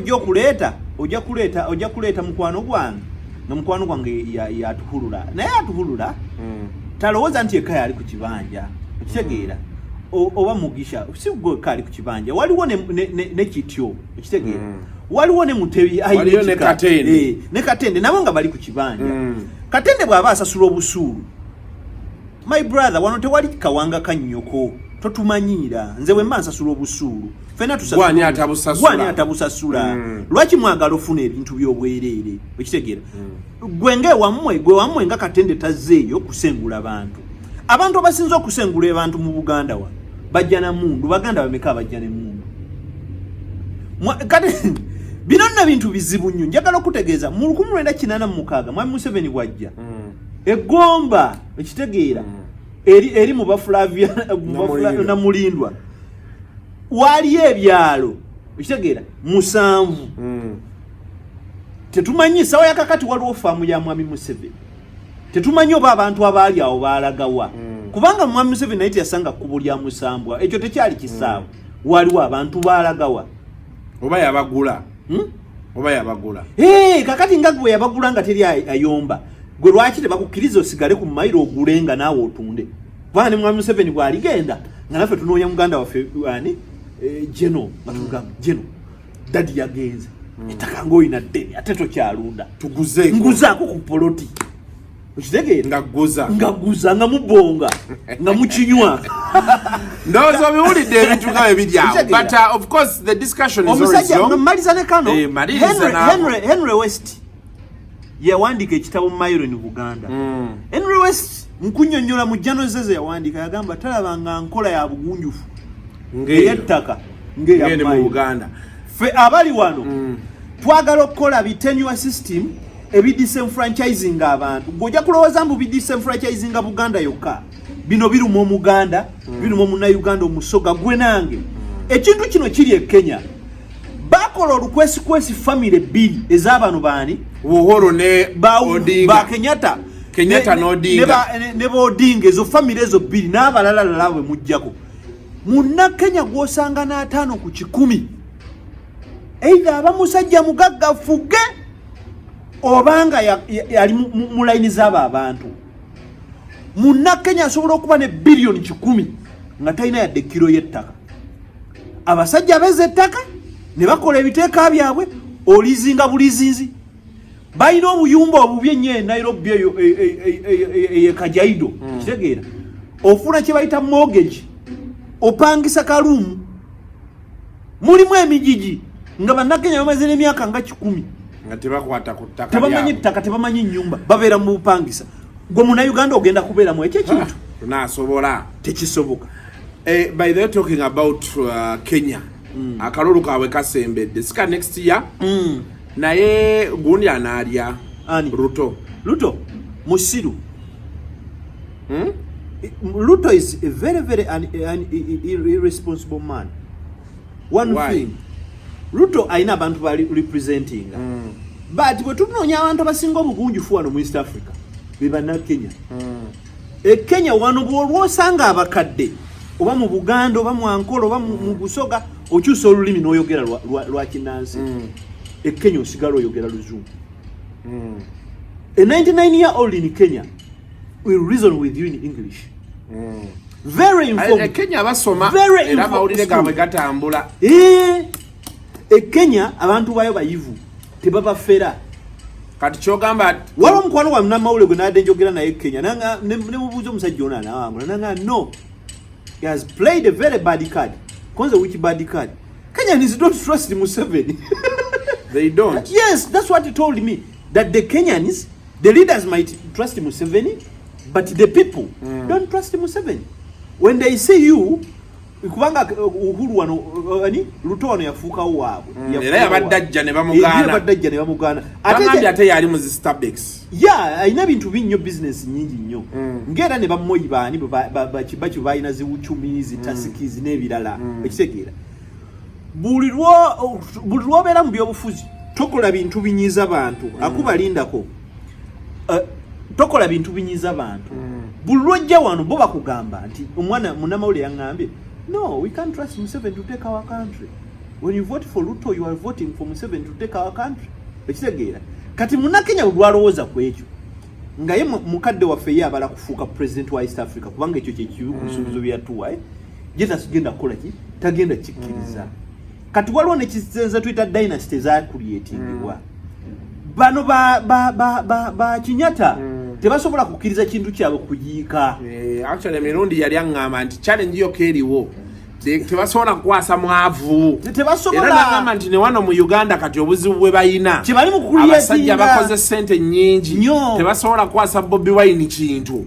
ojja kuleeta mukwano gwange nga mukwano gwange yatuhulula naye atuhulula talowooza nti eka yali ku kibanja okitegeera oba mugisha si gwe eka ali ku kibanja waliwo ne kityo okitegeera waliwo ne mutebi ne katende nabo nga bali ku kibanja. Katende bw'aba asasula obusuulu my brother wano tewali kawanga kannyoko totumanyiira nze bwe mba nsasula obusuulu fena tusasula gwani atabusasula lwaki mwagala ofuna ebintu by'obwereere okitegeera gwe wammwe nga Katende tazzeeyo kusengula abantu abasinza okusengula abantu mu Buganda wa bajja na mundu Baganda bameka bajja ne mundu kati bino nna bintu bizibu nnyo njagala okutegeeza mu 1986 Mwami Museveni bwajja eggomba okitegeera eri mu Baflavia na Mulindwa waliyo ebyalo okitegeera 7 tetumanyi sawa yakakati waliwo faamu ya Mwami Museveni tetumanyi oba abantu abaali awo baalagawa kubanga Mwami Museveni naye yasanga kkubo lya Musambwa ekyo tekyali kisaawa waliwo abantu baalagawa oba yabagula kakati nga gwe yabagula nga teri ayomba gwe lwaki tebakukkiriza osigale ku mayiro ogulenga naawe otunde kubanga ne Mwami Museveni bw'aligenda nga naffe tunoonya muganda waffe Jeno batugamba Jeno dadi yagenze ettaka ng'oyina ddene ate tokyalunda nguzaako ku poloti okitegeera nga guza nga mubonga nga mukinywa ndowooza biwulidde ebintu nga ebiryawo but of course the discussion is always long. Maliza ne kano Henry West yawandiika ekitabo Mayiro ne Buganda. Henry West nkunnyonnyola mu Janozeze yawandiika yagamba talabanga nkola ya bugunjufu ng'eyettaka ng'eya mu Buganda. Ffe abali wano twagala okukola bitenure system ebidisenfranchising abantu ng'ojja kulowooza mbu bidisenfranchising Buganda yokka bino biruma Omuganda biruma Omunnayuganda omusoga gwe nange ekintu kino kiri e Kenya bakola olukwesikwesi family bbiri ez'abano baani Uhuru ne Odinga Kenyatta n'Odinga ne Odinga ezo family ezo bbiri n'abalala labwe mujjako Munnakenya gw'osanga n'ataano ku 10 either aba musajja mugaggafuge obanga yali mu layini z'abo abantu. Munnakenya asobola okuba ne billion 10 nga talina yadde kiro y'ettaka. Abasajja beze ettaka ne bakola ebiteeka byabwe olizinga bulizinzi. Balina obuyumba obubi ennyo e Nairobi eyo e Kajiado kitegeera ofuna kye bayita mortgage opangisa kalumu mulimu emijiji nga bannakenya bamaze n'emyaka nga 10 nga tebakwata ku ttaka tebamanyi ttaka tebamanyi nnyumba babeera mu bupangisa gwe Munnayuganda ogenda kubeeramu ekyo ekintu tunaasobola tekisoboka. By the way, talking about Kenya akalulu kaabwe kasembedde sika next year naye gundi analya Ruto musiru. Ruto is a very very irresponsible man. One thing Ruto aina abantu bali representing but bwe tunoonya abantu abasinga obugunjufu wano mu East Africa beba na Kenya Kenya wano bw'olwosanga abakadde oba mu Buganda oba mu Angola oba mu Busoga okyusa olulimi n'oyogera lwa Kinansi Kenya osigala oyogera Luzungu a 99-year-old in Kenya will reason with you in English very informed Kenya basoma era mawulire gaabwe gatambula Kenya abantu bayo bayivu tebabafera kati kyogamba waliwo omukwano gwa munnamawulire gwe nadde njogera naye Kenya ne mubuuza omusajja ona nawangula nanga no he has played a very bad card konze which bad card Kenyans don't trust Museveni they don't yes that's what he told me that the Kenyans the leaders might trust Museveni but the people don't trust Museveni when they see you kubanga uhuru wano ani Ruto wano yafuukawo waabwe era yabadajja ne bamugana ate yali mu Starbucks ayina ebintu binnyo business nyingi nnyo ng'era ne bamoyi baani bakibacho balina ziwuchumi zitasikizi n'ebirala ekitegeera buli lwobeera mu byobufuzi tokola bintu binyiza bantu akubalindako tokola bintu binyiza bantu buli lwojja wano bo bakugamba nti omwana munnamawulire yaŋŋambye no, we can't trust Museveni to take our country. When you vote for Ruto, you are voting for Museveni to take our country. Ekitegeera. Kati munnakenya olwalowooza ku ekyo. Nga ye mukadde waffe ye abala kufuuka president wa East Africa kubanga ekyo kyekibi ku bisuubizo byatuwa jeta sigenda kukola ki tagenda kikkiriza. Kati waliwo nekisenza tuyita dynasty ezakuriyetingibwa. Bano ba Kinyata tebasobola kukkiriza kintu kyabwe kuyiika. Actually emirundi yali aŋŋamba nti challenge yo keeriwo tebasobola kukwasa mwavu era nagamba nti ne wano mu Uganda kati obuzibu bwe bayina abasajja bakoze ssente nnyingi tebasobola kukwasa Bobi Wine kintu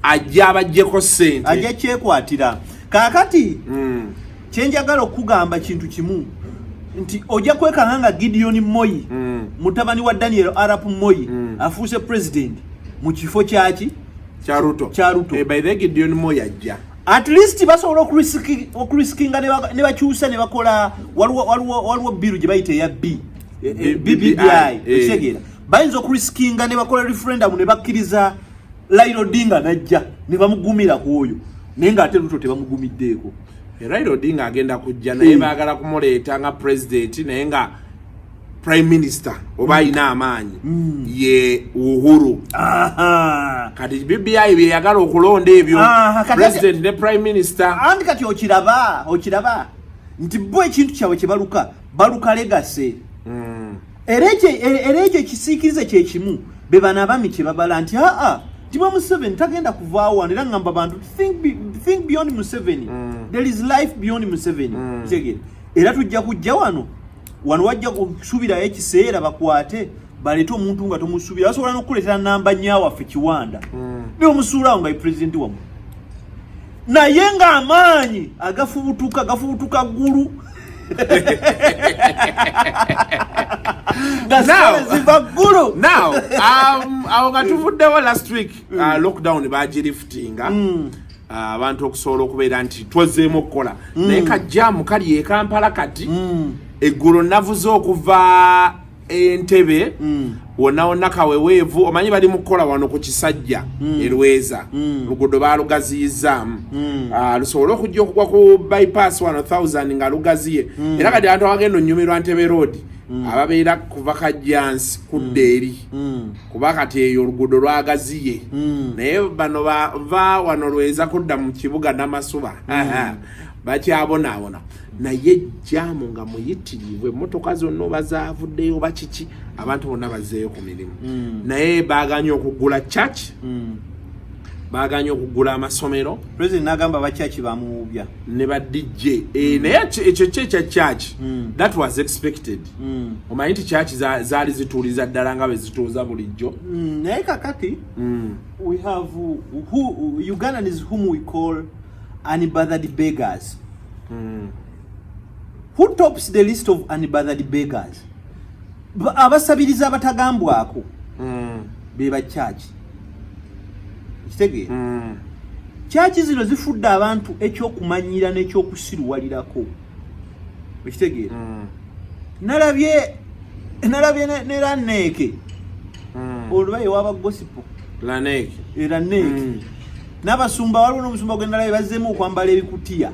ajja abajjeko ssente ajja kyekwatira kaakati kyenjagala okugamba kintu kimu nti ojja kwekanga Gideon Moi mutabani wa Daniel Arap Moi afuuse president mu kifo kyaki kya Ruto by the Gideon Moi ajja at least basobola okuriskinga ne bakyusa ne bakola waliwo biru gye bayita eya BBI ekitegeera bayinza okuriskinga ne bakola referendum ne bakkiriza Raila Odinga najja ne bamugumira ku oyo naye ng'ate Ruto tebamugumiddeeko Raila Odinga agenda kujja naye baagala kumuleeta nga president naye nga prime minister oba ayina amaanyi ye Uhuru kati BBI bye yagala okulonda ebyo president ne prime minister andi kati okiraba nti bo ekintu kyabwe kye baluka legase era ekyo kisiikirize kye kimu be bana abami kye babala nti Tiba Museveni tagenda kuvaawo era ngamba bantu think beyond Museveni there is life beyond Museveni tegere era tujja kujja wano wajja kusubira ekiseera bakwate baleeta omuntu nga tomusubira asobola n'okuleetera namba nnyawo affe Kiwanda ne omusuulawo nga president wamu naye nga amaanyi agafubutuka ggulu now awo nga tuvuddewo last week lockdown bagiriftinga abantu okusobola okubeera nti twazeemu okukola naye kajjaamu kali e Kampala kati eggulo navuze okuva Entebbe wonna kaweweevu omanyi bali mu kukola wano ku Kisajja Erweza luguudo baalugaziyizaamu lusobole okujja okugwa ku bypass 1000 nga lugaziye era kati abantu abagenda onnyumirwa Entebbe road ababeera kuva Kajjansi kudda eri kuba kati eyo oluguudo lwagaziye naye bano bava wano Lweza kudda mu kibuga Namasuba bakyabonaabona naye jjaamu nga muyitirivu emmotoka zonna bazaavuddeyo bakiki abantu bonna bazzeeyo ku mirimu naye baaganye okugula church baaganye okugula amasomero president n'agamba bachachi bamuubya ne ba DJ naye ekyo kye church that was expected omanyi nti church zaali zituuliza ddala nga bwe zituuza bulijjo naye kakati we have Ugandans whom we call unbothered beggars. Who tops the list of unbothered beggars? Abasabiriza abatagambwako be ba church. Kitege church zino zifudde abantu ekyokumanyira n'ekyokusiruwalirako okitegeera nalabye ne Laneke olubaye waba gospel Laneke n'abasumba waliwo n'omusumba gwe nalabye bazzeemu okwambala ebikutiya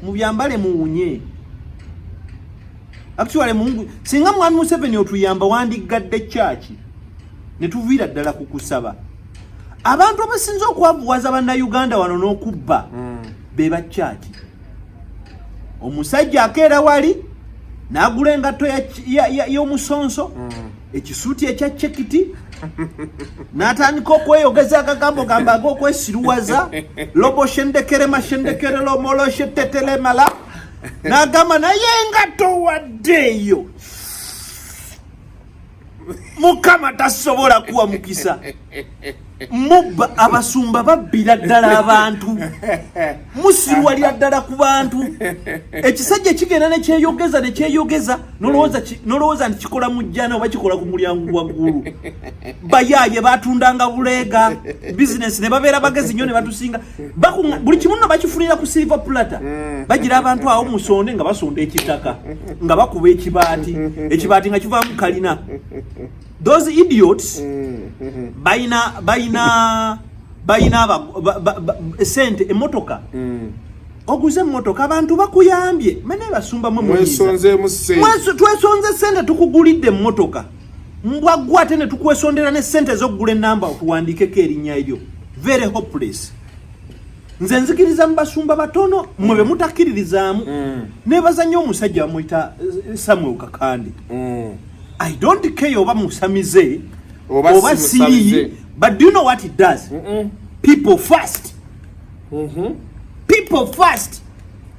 mu byambale muwunye actually Mungu singa mwami Museveni otuyamba wandigadde church ne tuviira ddala kukusaba abantu abasinze okwavuwaza bannayuganda wano n'okubba be ba church omusajja akeera wali n'agula engatto y'omusonso ekisuuti ekya chekiti n'atandika okweyogeza akagambo gamba ag'okwesiruwaza lobo shendekere lomolo shetetele mala n'agamba naye engatto waddeeyo Mukama tasobola kuwa mukisa mubba abasumba babbira ddala abantu musirwalira ddala ku bantu ekisajja kigenda ne kyeyogeza nolowooza nti kikola mu jjana oba kikola ku mulyango waggulu bayaaye batundanga buleega bizinesi ne babeera bagezi nnyo ne batusinga buli kimu nno bakifunira ku silver plata bagira abantu awo musonde nga basonda ekitaka nga bakuba ekibaati nga kivaamu kalina those idiots baina sente emotoka oguze emotoka abantu bakuyambye mene basumba twesonze sente tukugulidde emotoka mbwagwa ate ne tukwesondera ne sente z'okugula enamba okuwandikeko erinnya eryo very hopeless nze nzikiriza mbasumba batono mwe be mutakkiririzaamu nebaza nnyo omusajja bamuyita Samuel Kakandi I don't care oba musamize oba siri but do you know what it does? People fast. People fast.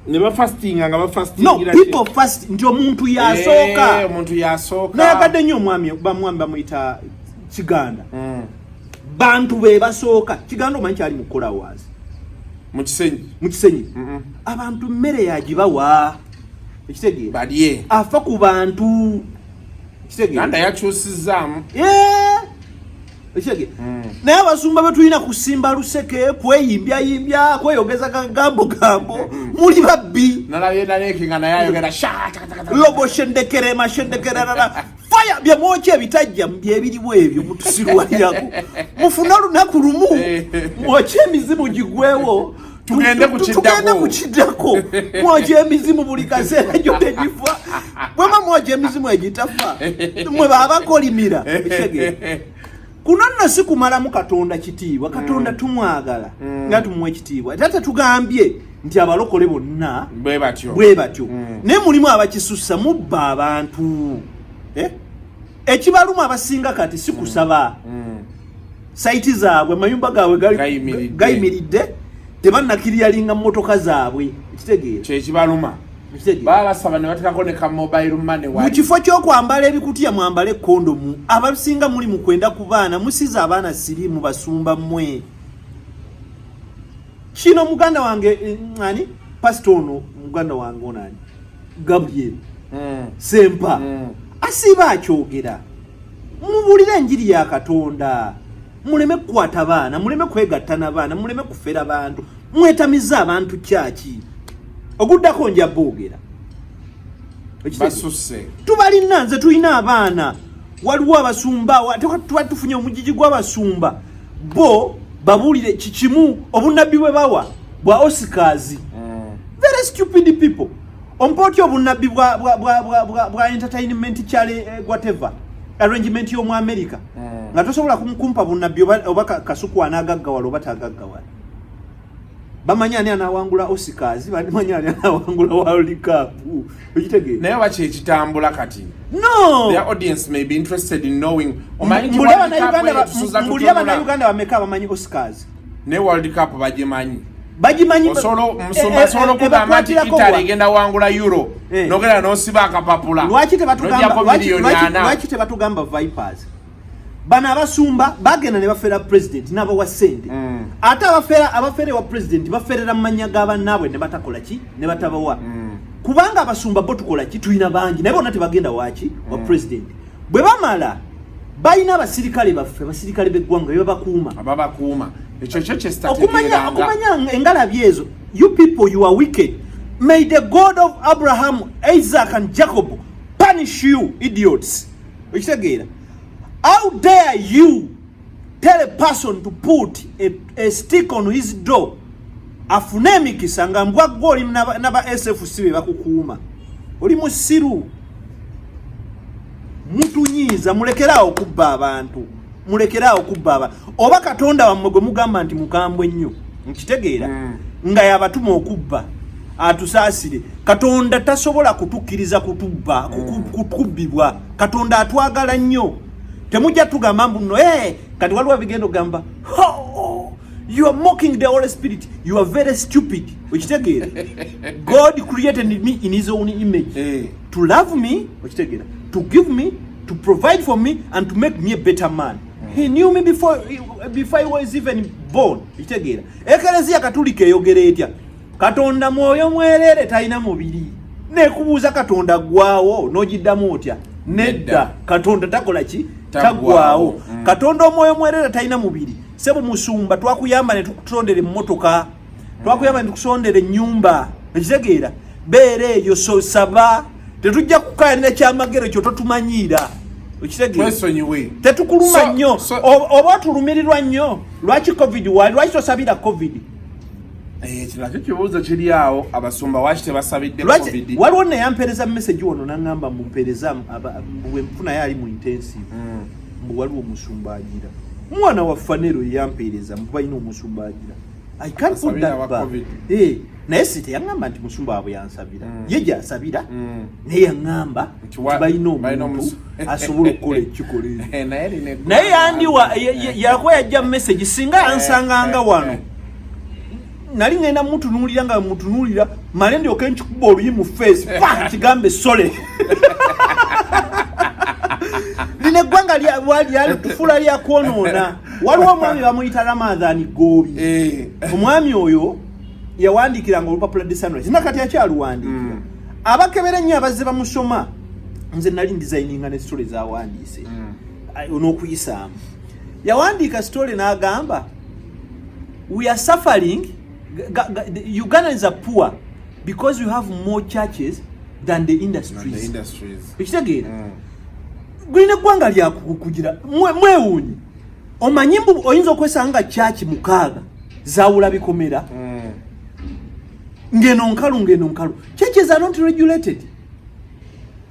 Never fasting nga bafasting. No, people fast ndio muntu yasoka. Muntu yasoka. Na yakadde nnyo mwami bamuyita Kiganda. Bantu be basoka. Kiganda omanyi kyali mukola wazi. Mu Kisenyi. Abantu mmere yagibawa. Ekitegeera. Badye. Afa ku bantu. Ganda yakyusizaamu naye abasumba betulina kusimba luseke kweyimbyayimbya kweyogeza kagambo muli babbi nalabye Laneke nga naye ayogera lobo shendekerema faya byamwoki ebitajja byebiriwo ebyo mutusirwalirako mufuna olunaku lumu mwoki emizimu gigwewo tugende kukiddako mwoki emizimu buli kaseera gyo tegifa bwema mwoki emizimu egitafa mwe baabakolimira kuno nno si kumalamu Katonda kitiibwa Katonda tumwagala nga tumuwa ekitiibwa ate tugambye nti abalokole bonna bwe batyo naye mulimu abakisussa mubba abantu ekibaluma abasinga kati si kusaba saiti zaabwe mayumba gaabwe gayimiridde tebannakiriyalinga mmotoka zaabwe ekitegeera kyekibaluma balasaba ne batekako ne ka mobile money mu kifo ky'okwambala ebikutiya mwambale kondomu abasinga muli mu kwenda ku baana musiza abaana sirimu basumba mmwe kino muganda wange ani pastono muganda wange onani Gabriel Sempa asiba akyogera mubulira enjiri ya Katonda muleme kukwata baana muleme kwegatta n'abaana muleme kufera bantu mwetamiza abantu kyaki oguddako nja boogera basusse tubalina nze tulina abaana waliwo abasumba tufunye omujiji gw'abasumba bo babuulire kikimu obunabbi bwe bawa bwa Oscars very stupid people ompoti obunabbi bwa entertainment chale whatever arrangement y'omu America nga tosobola kumkumpa bunabbi oba kasuku anagaggawala oba tagaggawala bamanyi ani anawangula Oscars bamanyi ani anawangula World Cup ekitegeera naye wachi ekitambula kati no their audience may be interested in knowing muleba na Uganda bameka bamanyi Oscars ne World Cup bagimanyi solo kugamba nti Italy egenda wangula Euro nogera nosiba akapapula lwaki tebatugamba Vipers bana abasumba bagenda ne bafera president nabo wa sente ate abafere wa president baferera mmanya g'abannaabwe ne batakola ki ne batabawa kubanga abasumba bo tukola ki tulina bangi naye bonna tebagenda waki wa president bwe bamala balina abasirikale baffe abasirikale b'eggwanga ababakuuma ekyo kye okumanya engalabi ezo you people you are wicked May the God of Abraham, Isaac and Jacob punish you, idiots. How dare you tell a person to put a stick on his door? Afunemi kisanga mbwagoli naba SFC be bakukuuma. Oli musiru. Mutunyiza mulekerao kubba abantu. Mulekerao kubba. Oba Katonda wammwe gwe mugamba nti mukambwe nnyo. Nkitegeera nga yabatuma okubba. Atusaasire. Katonda tasobola kutukkiriza kutubba, kukubbibwa. Katonda atwagala nnyo. Temujja tugamba mbuno kati waliwo bigendo gamba. You are mocking the Holy Spirit. You are very stupid. God created me in his own image. To love me, to give me, to provide for me, and to make me a better man. He knew me before I was even born. Ekelezia Katolika eyogera etya. Katonda mwoyo mwerere talina mubiri. Nekubuuza Katonda gwaawo n'ogiddamu otya. Nedda. Katonda takola ki? Tagwaawo. Katonda omwoyo mwerere talina mubiri. Sebo musumba twakuyamba ne tukutondera emmotoka. Twakuyamba ne tukusondera ennyumba. Ekitegeera. Beere eyo so saba. Tetujja kukaanira kyamagero kyo totumanyiira. Ekitegeera. Tetukuluma nnyo. Oba tulumirirwa nnyo. Lwaki COVID wali? Lwaki tosabira COVID? Kinakyo kibuuzo kiri awo abasumba waki tebasabidde COVID. Waliwo ne yampeereza message wono n'angamba mumpeereza bwe nfuna yali mu intensive. Mbu waliwo omusumba agira. Mwana wa Fanero yampeereza mbu balina omusumba agira. I can't put that back. Naye site yangamba nti musumba abo yansabira. Ye gyasabira. Naye yangamba balina omuntu asobola okukola ekikoleero. Naye yandiwa yakuba yajja message singa ansanganga wano. Nali ngenda mutunuulira nga mutunuulira male ndyoke nkikuba oluyi mu face kigambe sole. Lino eggwanga lyali tufula lya kwonoona. Waliwo omwami bamuyita Ramadhan Gobi. Omwami oyo yawandiikiranga olupapula de Sunrise. Nakati akyaluwandiikira. Abakebera ennyo abazze bamusoma nze nali designinga ne story zaawandiise. N'okuyisaamu. Yawandiika story n'agamba we are suffering. Ugandans are poor because you have more churches than the industries. Ekitegeera. Gwine gwanga lya kukugira mwewunyi. Omanyi mbu oyinza okwesanga church mukaaga zawula bikomera. Ngeno nkalu. Churches are not regulated.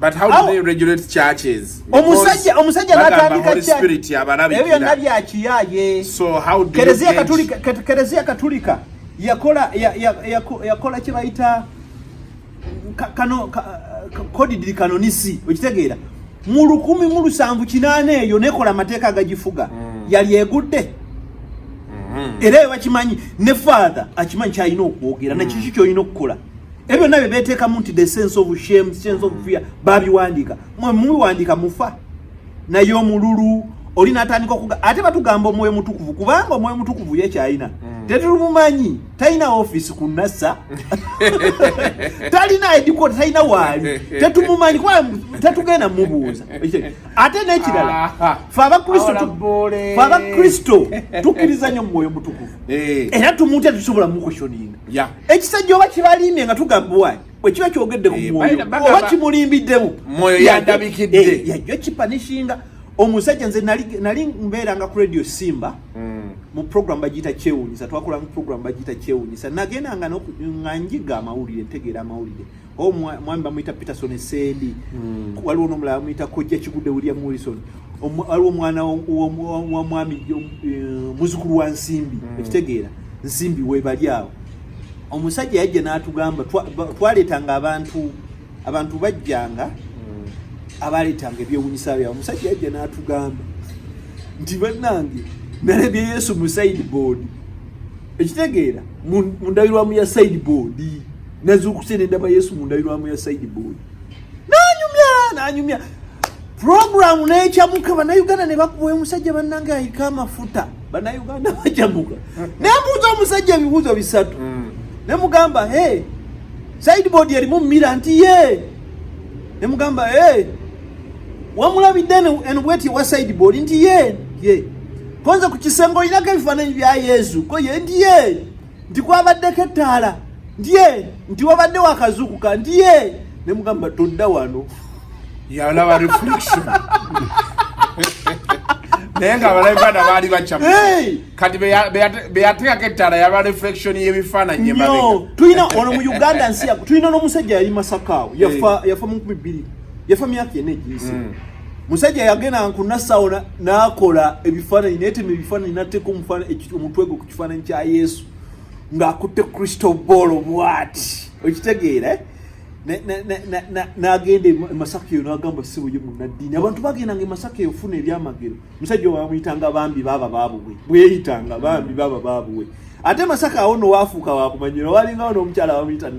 But how do they regulate churches? Omusajja natandika church. Ebyo nabya akiyaye. So how do Kereziya Katolika yakola kibayita code kanonisi okitegeera mu 1708 eyo nekola amateeka agagifuga yali egudde era bakimanyi ne father akimanyi kyalina okwogera nakiki kyolina okukola ebyo nabyo beteekamu nti the sense of shame, sense of fear babiwandiika mubiwandiika mufa naye omululu oli natandika okuga ate batugamba omwoyo mutukuvu kubanga omwoyo mutukuvu yekyalina tetulumanyi talina office ku NASA talina ediko talina wali tetumumanyi kwa tetugenda mubuuza ate nekirala faba Kristo tukiriza nnyo omwoyo mutukuvu era tumunte tusobola mu questioning ekisajja oba kibalimye nga tugamba wayi bwe kiba kyogedde ku mwoyo oba kimulimbiddemu mwoyo yadabikidde yajjo kipanishinga omusajja nze nali mbeeranga ku radio Simba mu program bagita Kyewunyisa twakola mu program bagita Kyewunyisa nagendanga nganjiga amawulire ntegeera amawulire mwami bamuyita Peterson Sendi waliwo n'omulala bamuyita Kojja Kigudde William Wilson waliwo omwana wa mwami muzukulu wa Nsimbi ekitegeera Nsimbi webali awo omusajja yajja n'atugamba twaleetanga abantu bajjanga abaleetanga ebyewunyisa byabwe omusajja yajja n'atugamba nti bannange nalebye Yesu mu sideboard ekitegeera mundabirwamu ya sideboard nazuukuse ne ndaba Yesu mundabirwamu ya sideboard nanyumya program n'ekyamuka bannayuganda ne bakuba omusajja bannange ayika amafuta bannayuganda bakyamuka nebuuza omusajja ebibuuzo bisatu nemugamba sideboard erimu mira nti nemugamba wamulabidde enweti wa sideboard nti kwanza ku kisenge olinako ebifaananyi bya Yesu ko nti nti kwabaddeko ettaala ndiye nti wabadde wakazuukuka ndiye ne mugamba todda wano yalaba reflection naye nga abalabibanda baali bacamu kati beyateekako ettala yaba reflection y'ebifaananyi tulina ono mu Uganda nsi yako tulina n'omusajja yali Masakaawo yafa mu 2000 yafa myaka 4 egiyise musajja yagenda ku Nassau n'akola ebifaananyi n'etema ebifaananyi n'ateeka omutwe gwe ku kifaananyi kya Yesu ng'akutte Crystal Ball bw'ati okitegeera n'agenda Masaka eyo n'agamba ssebo ye munnaddiini abantu bagendanga Masaka eyo ofuna ebyamagero musajja bamuyitanga bambi baaba baabwe bweyitanga bambi baaba baabwe ate Masaka awo no waafuuka waakumanyira walingawo n'omukyala bamuyita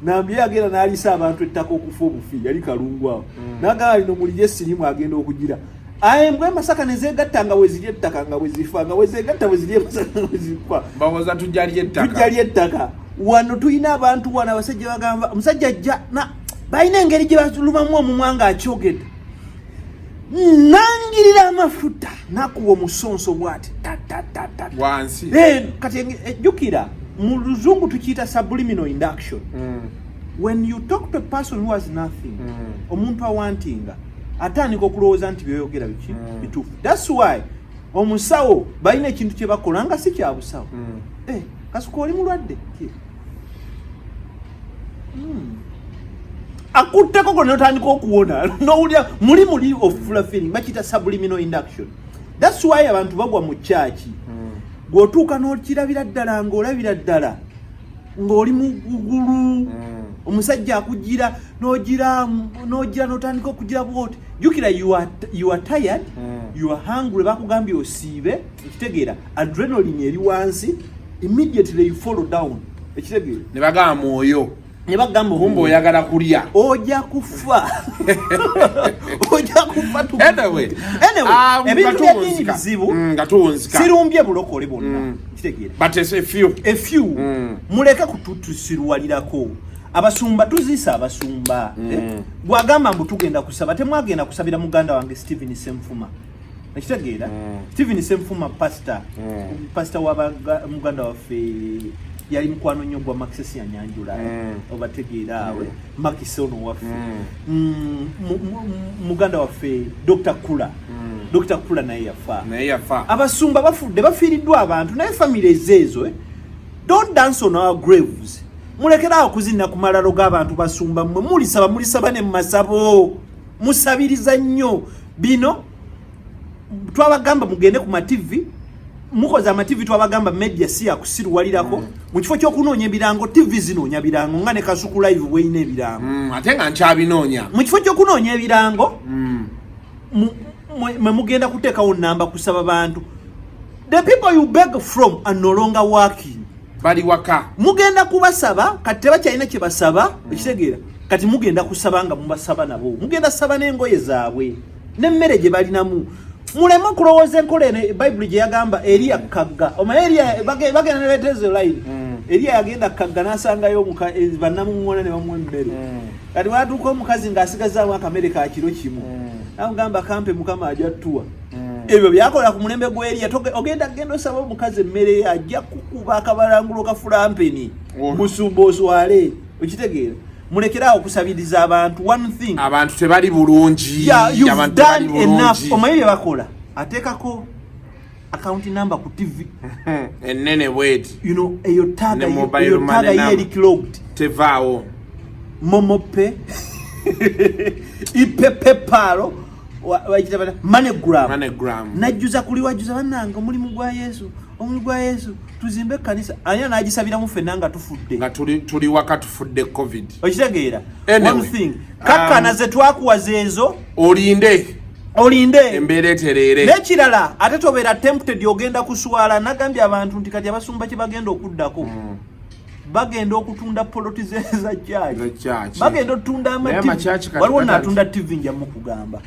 Nambi yagenda n'alisa abantu ettaka okufa obufi yali Kalungu awo n'agamba lino mulije sirimu agenda okugira embwa Masaka ne zeegatta we ziri ettaka nga we zifa nga we zeegatta we ziri Masaka nga we zifa bawoza tujjali ettaka wano tulina abantu wana abasajja bagamba omusajja ajja balina engeri gye balumamu omumwa nga akyogedde nangirira amafuta nakuwa omusonso bw'ati wansi kati ejjukira mu luzungu tukiyita subliminal induction when you talk to a person who has nothing omuntu awantinga atandika okulowooza nti byoyogera bituufu. That's why omusawo balina ekintu kye bakola nga si kya busawo kasuka oli mulwadde akutteko ko n'otandika okuwona n'owulira muli ofula feeling bakiyita subliminal induction. That's why abantu bagwa mu kyaki gwotuuka n'okirabira ddala ng'olabira ddala ng'oli mu gugulu omusajja akugira n'ogira n'otandika okugira bwoti jukira you are tired you are hungry bakugambye osiibe ekitegeera adrenaline eri wansi immediately you follow down ekitegeera ne bagamba mwoyo ne bagamba kumbe oyagala kulya ojja kufa anyway ebintu by'eddiini bizibu nga tuwunzika sirumbye bulokole bonna kitegeera but a few muleke kutusirwalirako abasumba tuzisa abasumba gwagamba mbu tugenda kusaba temwagenda kusabira muganda wange Stephen Semfuma ekitegeera Stephen Semfuma pastor wa muganda waffe yali mukwano nnyo gwa Maxesi ya Nyanjula obategeera awe Makisono waffe muganda waffe Dr. Kula naye yafa abasumba bafudde bafiiriddwa abantu naye families ezo don't dance on our graves mulekera okuzina ku malalo g'abantu basumba mmwe mulisaba ne masabo musabiriza nnyo bino twabagamba mugende ku TV mukoza TV twabagamba media si yakusirwalirako mu kifo ky'okunoonya ebirango TV zinoonya birango nga ne Kasuku live weyina ebirango ate nga nkyabinoonya mu kifo ky'okunoonya ebirango mwe mugenda kuteekawo namba kusaba bantu the people you beg from are no longer working bali waka mugenda kubasaba kati tebakyalina kye basaba ekitegeera kati mugenda kusaba nga mubasaba nabo mugenda saba n'engoye zaabwe n'emmere gye balinamu muleme kulowooza enkola eno Bible gye yagamba Eliya kagga omanyi bagenda ne betezo line Eliya yagenda kagga n'asangayo bannamuŋŋona ne bamuwa emmere kati watuuka omukazi ng'asigazaamu akamere ka kiro kimu namugamba kampe mukama ajja ttuwa ebyo byakola ku mulembe gwa Eliya ogenda osaba omukazi emmere ajja kukuba akabalangulo ka fulampeni musumba oswale okitegeera mulekerawo okusabiriza abantu one thing abantu tebali bulungi abantu tebali bulungi omanyi bye bakola ateekako account number ku TV ennene bweti eyo taga yeri clogged tevaawo momope ipepepalo wajita MoneyGram najjuza kuliwajuza bannanga omulimu gwa Yesu tuzimbe kanisa anya nagisabira mu fenanga tufudde nga tuli waka tufudde covid okitegeera one thing kakana ze twakuwaza ezo olinde embeera etereere n'ekirala ate tobeera tempted ogenda kuswala nagambye abantu nti kati abasumba kye bagenda okuddako bagenda okutunda poloti za church bagenda otunda waliwo n'atunda TV njamu kugamba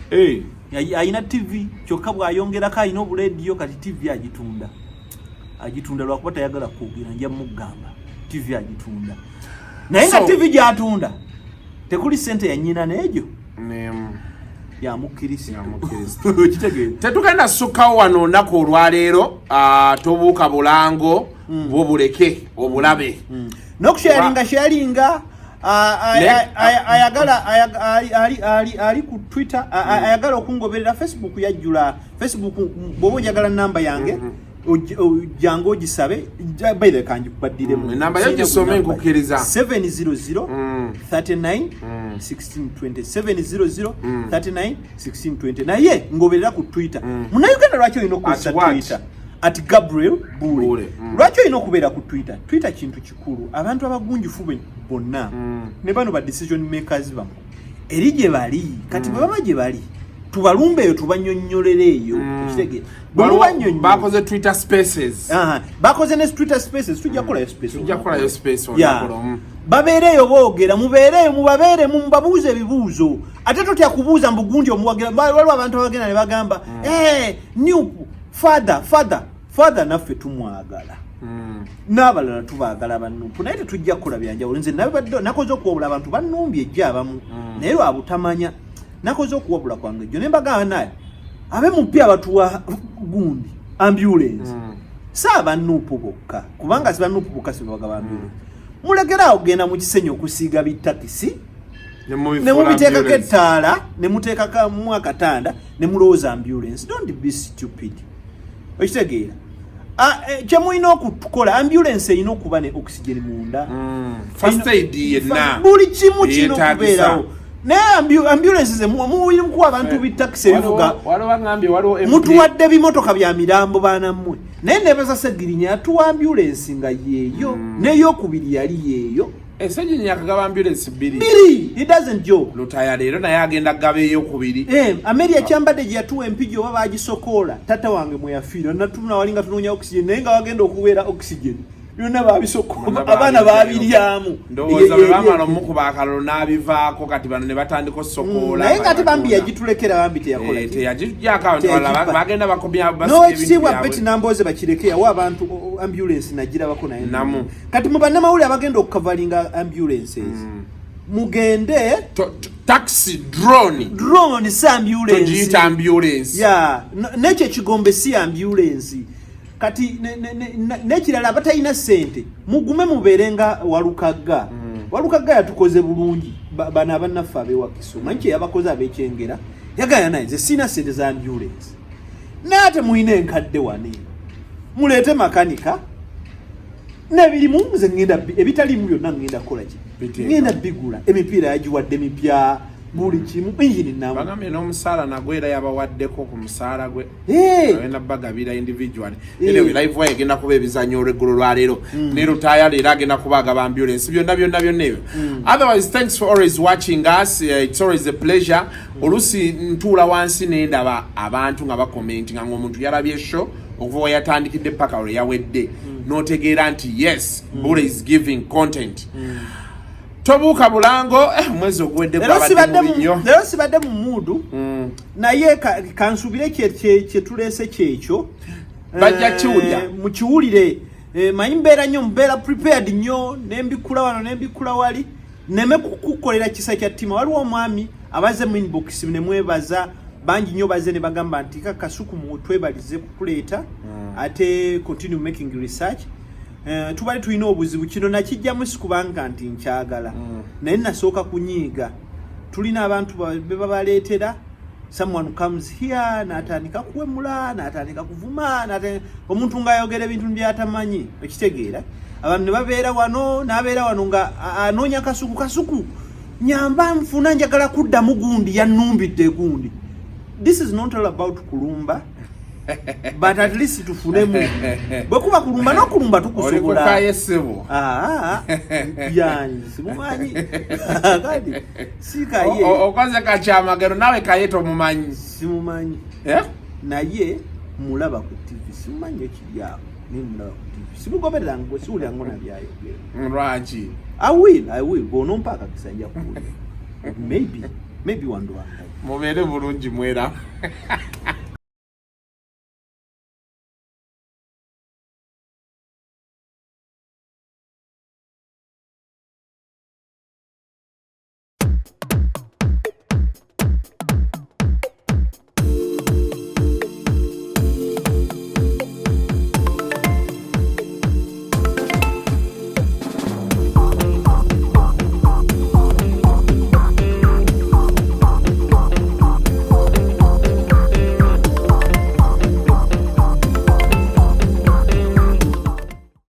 ayina TV kyokka bw'ayongerako ayina obulediyo kati TV agitunda lwakuba tayagala kwogera njamu kugamba TV agitunda naye nga TV gy'atunda tekuli ssente ya nnyina n'egyo ya mukirisi tetugenda sukkawo wano olunaku olwaleero tobuuka bulango bwobuleke obulabe nokusharinga ayagala ali ku Twitter ayagala okungoberera Facebook yajjula Facebook bwoba oyagala namba yange jango ogisabe by the kanji badire mu namba yagisome nkukiriza 700 39 1620 700 39 1620 naye ngoberera ku Twitter munayuganda lwaki olina okukozesa Twitter at Gabriel Bule lwaki olina okubeera ku Twitter kintu kikulu abantu abagunjufu bonna ne bano ba decision makers bamu eri gye bali kati baba gye bali tubalumbeeyo tubanyonnyolereeyo kitegere bakoze Twitter spaces bakoze ne Twitter spaces tujja kolayo space babeereyo boogera mubeereyo mubabeere mubabuuze ebibuuzo ate totya kubuuza mbugundi omuwagira waliwo abantu abagenda ne bagamba new father naffe tumwagala n'abalala tubaagala bannupu naye tetujja kukola byanjawulo nze nakoze okuwabula abantu bannumbye ejja abamu naye lwabutamanya nakoze okuwabula kwange jjo ne mbagamba naye abe mupya abatuwa gundi ambulance saaba nupu bokka kubanga siba nupu bokka sibaga ambulance mulekera ogenda mu kisenyi okusiiga bitakisi ne mubiteekako ettaala ne muteekako mu akatanda ne mulowooza ambulance. Don't be stupid. Okitegeera kyemulina okutukola ambulance erina okuba ne oxygen munda first aid yenna buli kimu kino okubeerawo ne ambulance muwiri mkuwa abantu bitaxi ebivuga mutuwadde bimotoka bya mirambo baana mmwe naye nebasa segirinya atuwa ambulance nga yeeyo n'eyokubiri yali yeeyo eseginya yakagaba ambulance biri he doesn't joke lutaya leero naye agenda gaba eyokubiri Ameria kyambadde gye yatuwa empijo oba bagisokoola tata wange mwe yafiira natuna walinga tunoonya oxygen naye nga wagenda okubeera oxygen byonna baabisokoola abaana baabiryamu ndowooza bwe bamala omukuba akalolo n'abivaako kati bano ne batandika osokoola naye nga ate bambi yagitulekera bambi teyakola teyagijjako bagenda bakobya n'ekitiibwa Betty Nambooze bakireke yawa abantu ambulance nagirabako naye namu kati mu bannamawulire abagenda okukavalinga ambulances mugende taxi drone si ambulance togiyita ambulance nekyo ekigombe si ambulance kati nekirala abatalina ssente mugume mubeerenga walukagga yatukoze bulungi bano abannaffe abeewakiso manyi kye yabakoze abeekyengera yagaya naye nze sina ssente za ambulance naye ate mulina enkadde wane muleete makanika nebirimu nze ngenda ebitalimu byonna ngenda kukola ki ngenda bigula emipiira yagiwadde mipya buli kimu engine namu bagambye n'omusaala nagwe era yabawaddeko ku musaala gwe agenda bagabira individual anyway live way egenda kuba ebizanyo olweggulo lwaleero ne lutaaya leero agenda kubagaba ambulance byonna ebyo otherwise thanks for always watching us it's always a pleasure olusi ntuula wansi nendaba abantu nga bakomentinga ng'omuntu yalabye show okuva we yatandikidde paka lwe yawedde n'otegeera nti yes Bule is giving content tobuuka bulango mwezi ogwedde leero sibadde mu muudu naye kansubire kyetuleese kyekyo bajja kiwulira mukiwulire manyi mbeera nnyo mbeera prepared nnyo nembikula wano nembikula wali neme kukukolera kisa kya ttima waliwo omwami abaze mu inbox ne mwebaza bangi nnyo baze ne bagamba nti kakasuku twebalize kukuleeta ate continue making research tubali tulina obuzibu kino nakijjamu sikubanga nti nkyagala naye nasooka kunyiiga tulina abantu bebabaleetera someone comes here n'atandika kuwemula n'atandika kuvuma omuntu ng'ayogera ebintu byatamanyi okitegeera abantu ne babeera wano n'abeera wano nga anoonya kasuku nyamba nfuna njagala kuddamu gundi yannumbidde gundi. This is not all about kulumba but at least tufunemu bwekuba kulumba n'okulumba tukusobola olekukayesebo yani simumanyi kadi sikaye okoze kakyamagero nawe kayeto mumanyi simumanyi naye mulaba ku TV simumanyi ekiryawo nimulaba ku TV simugoberera ngo siwulira ngo nabyayogera lwaki I will bonompa akakisanja kuwulira maybe one day mubeere bulungi mwera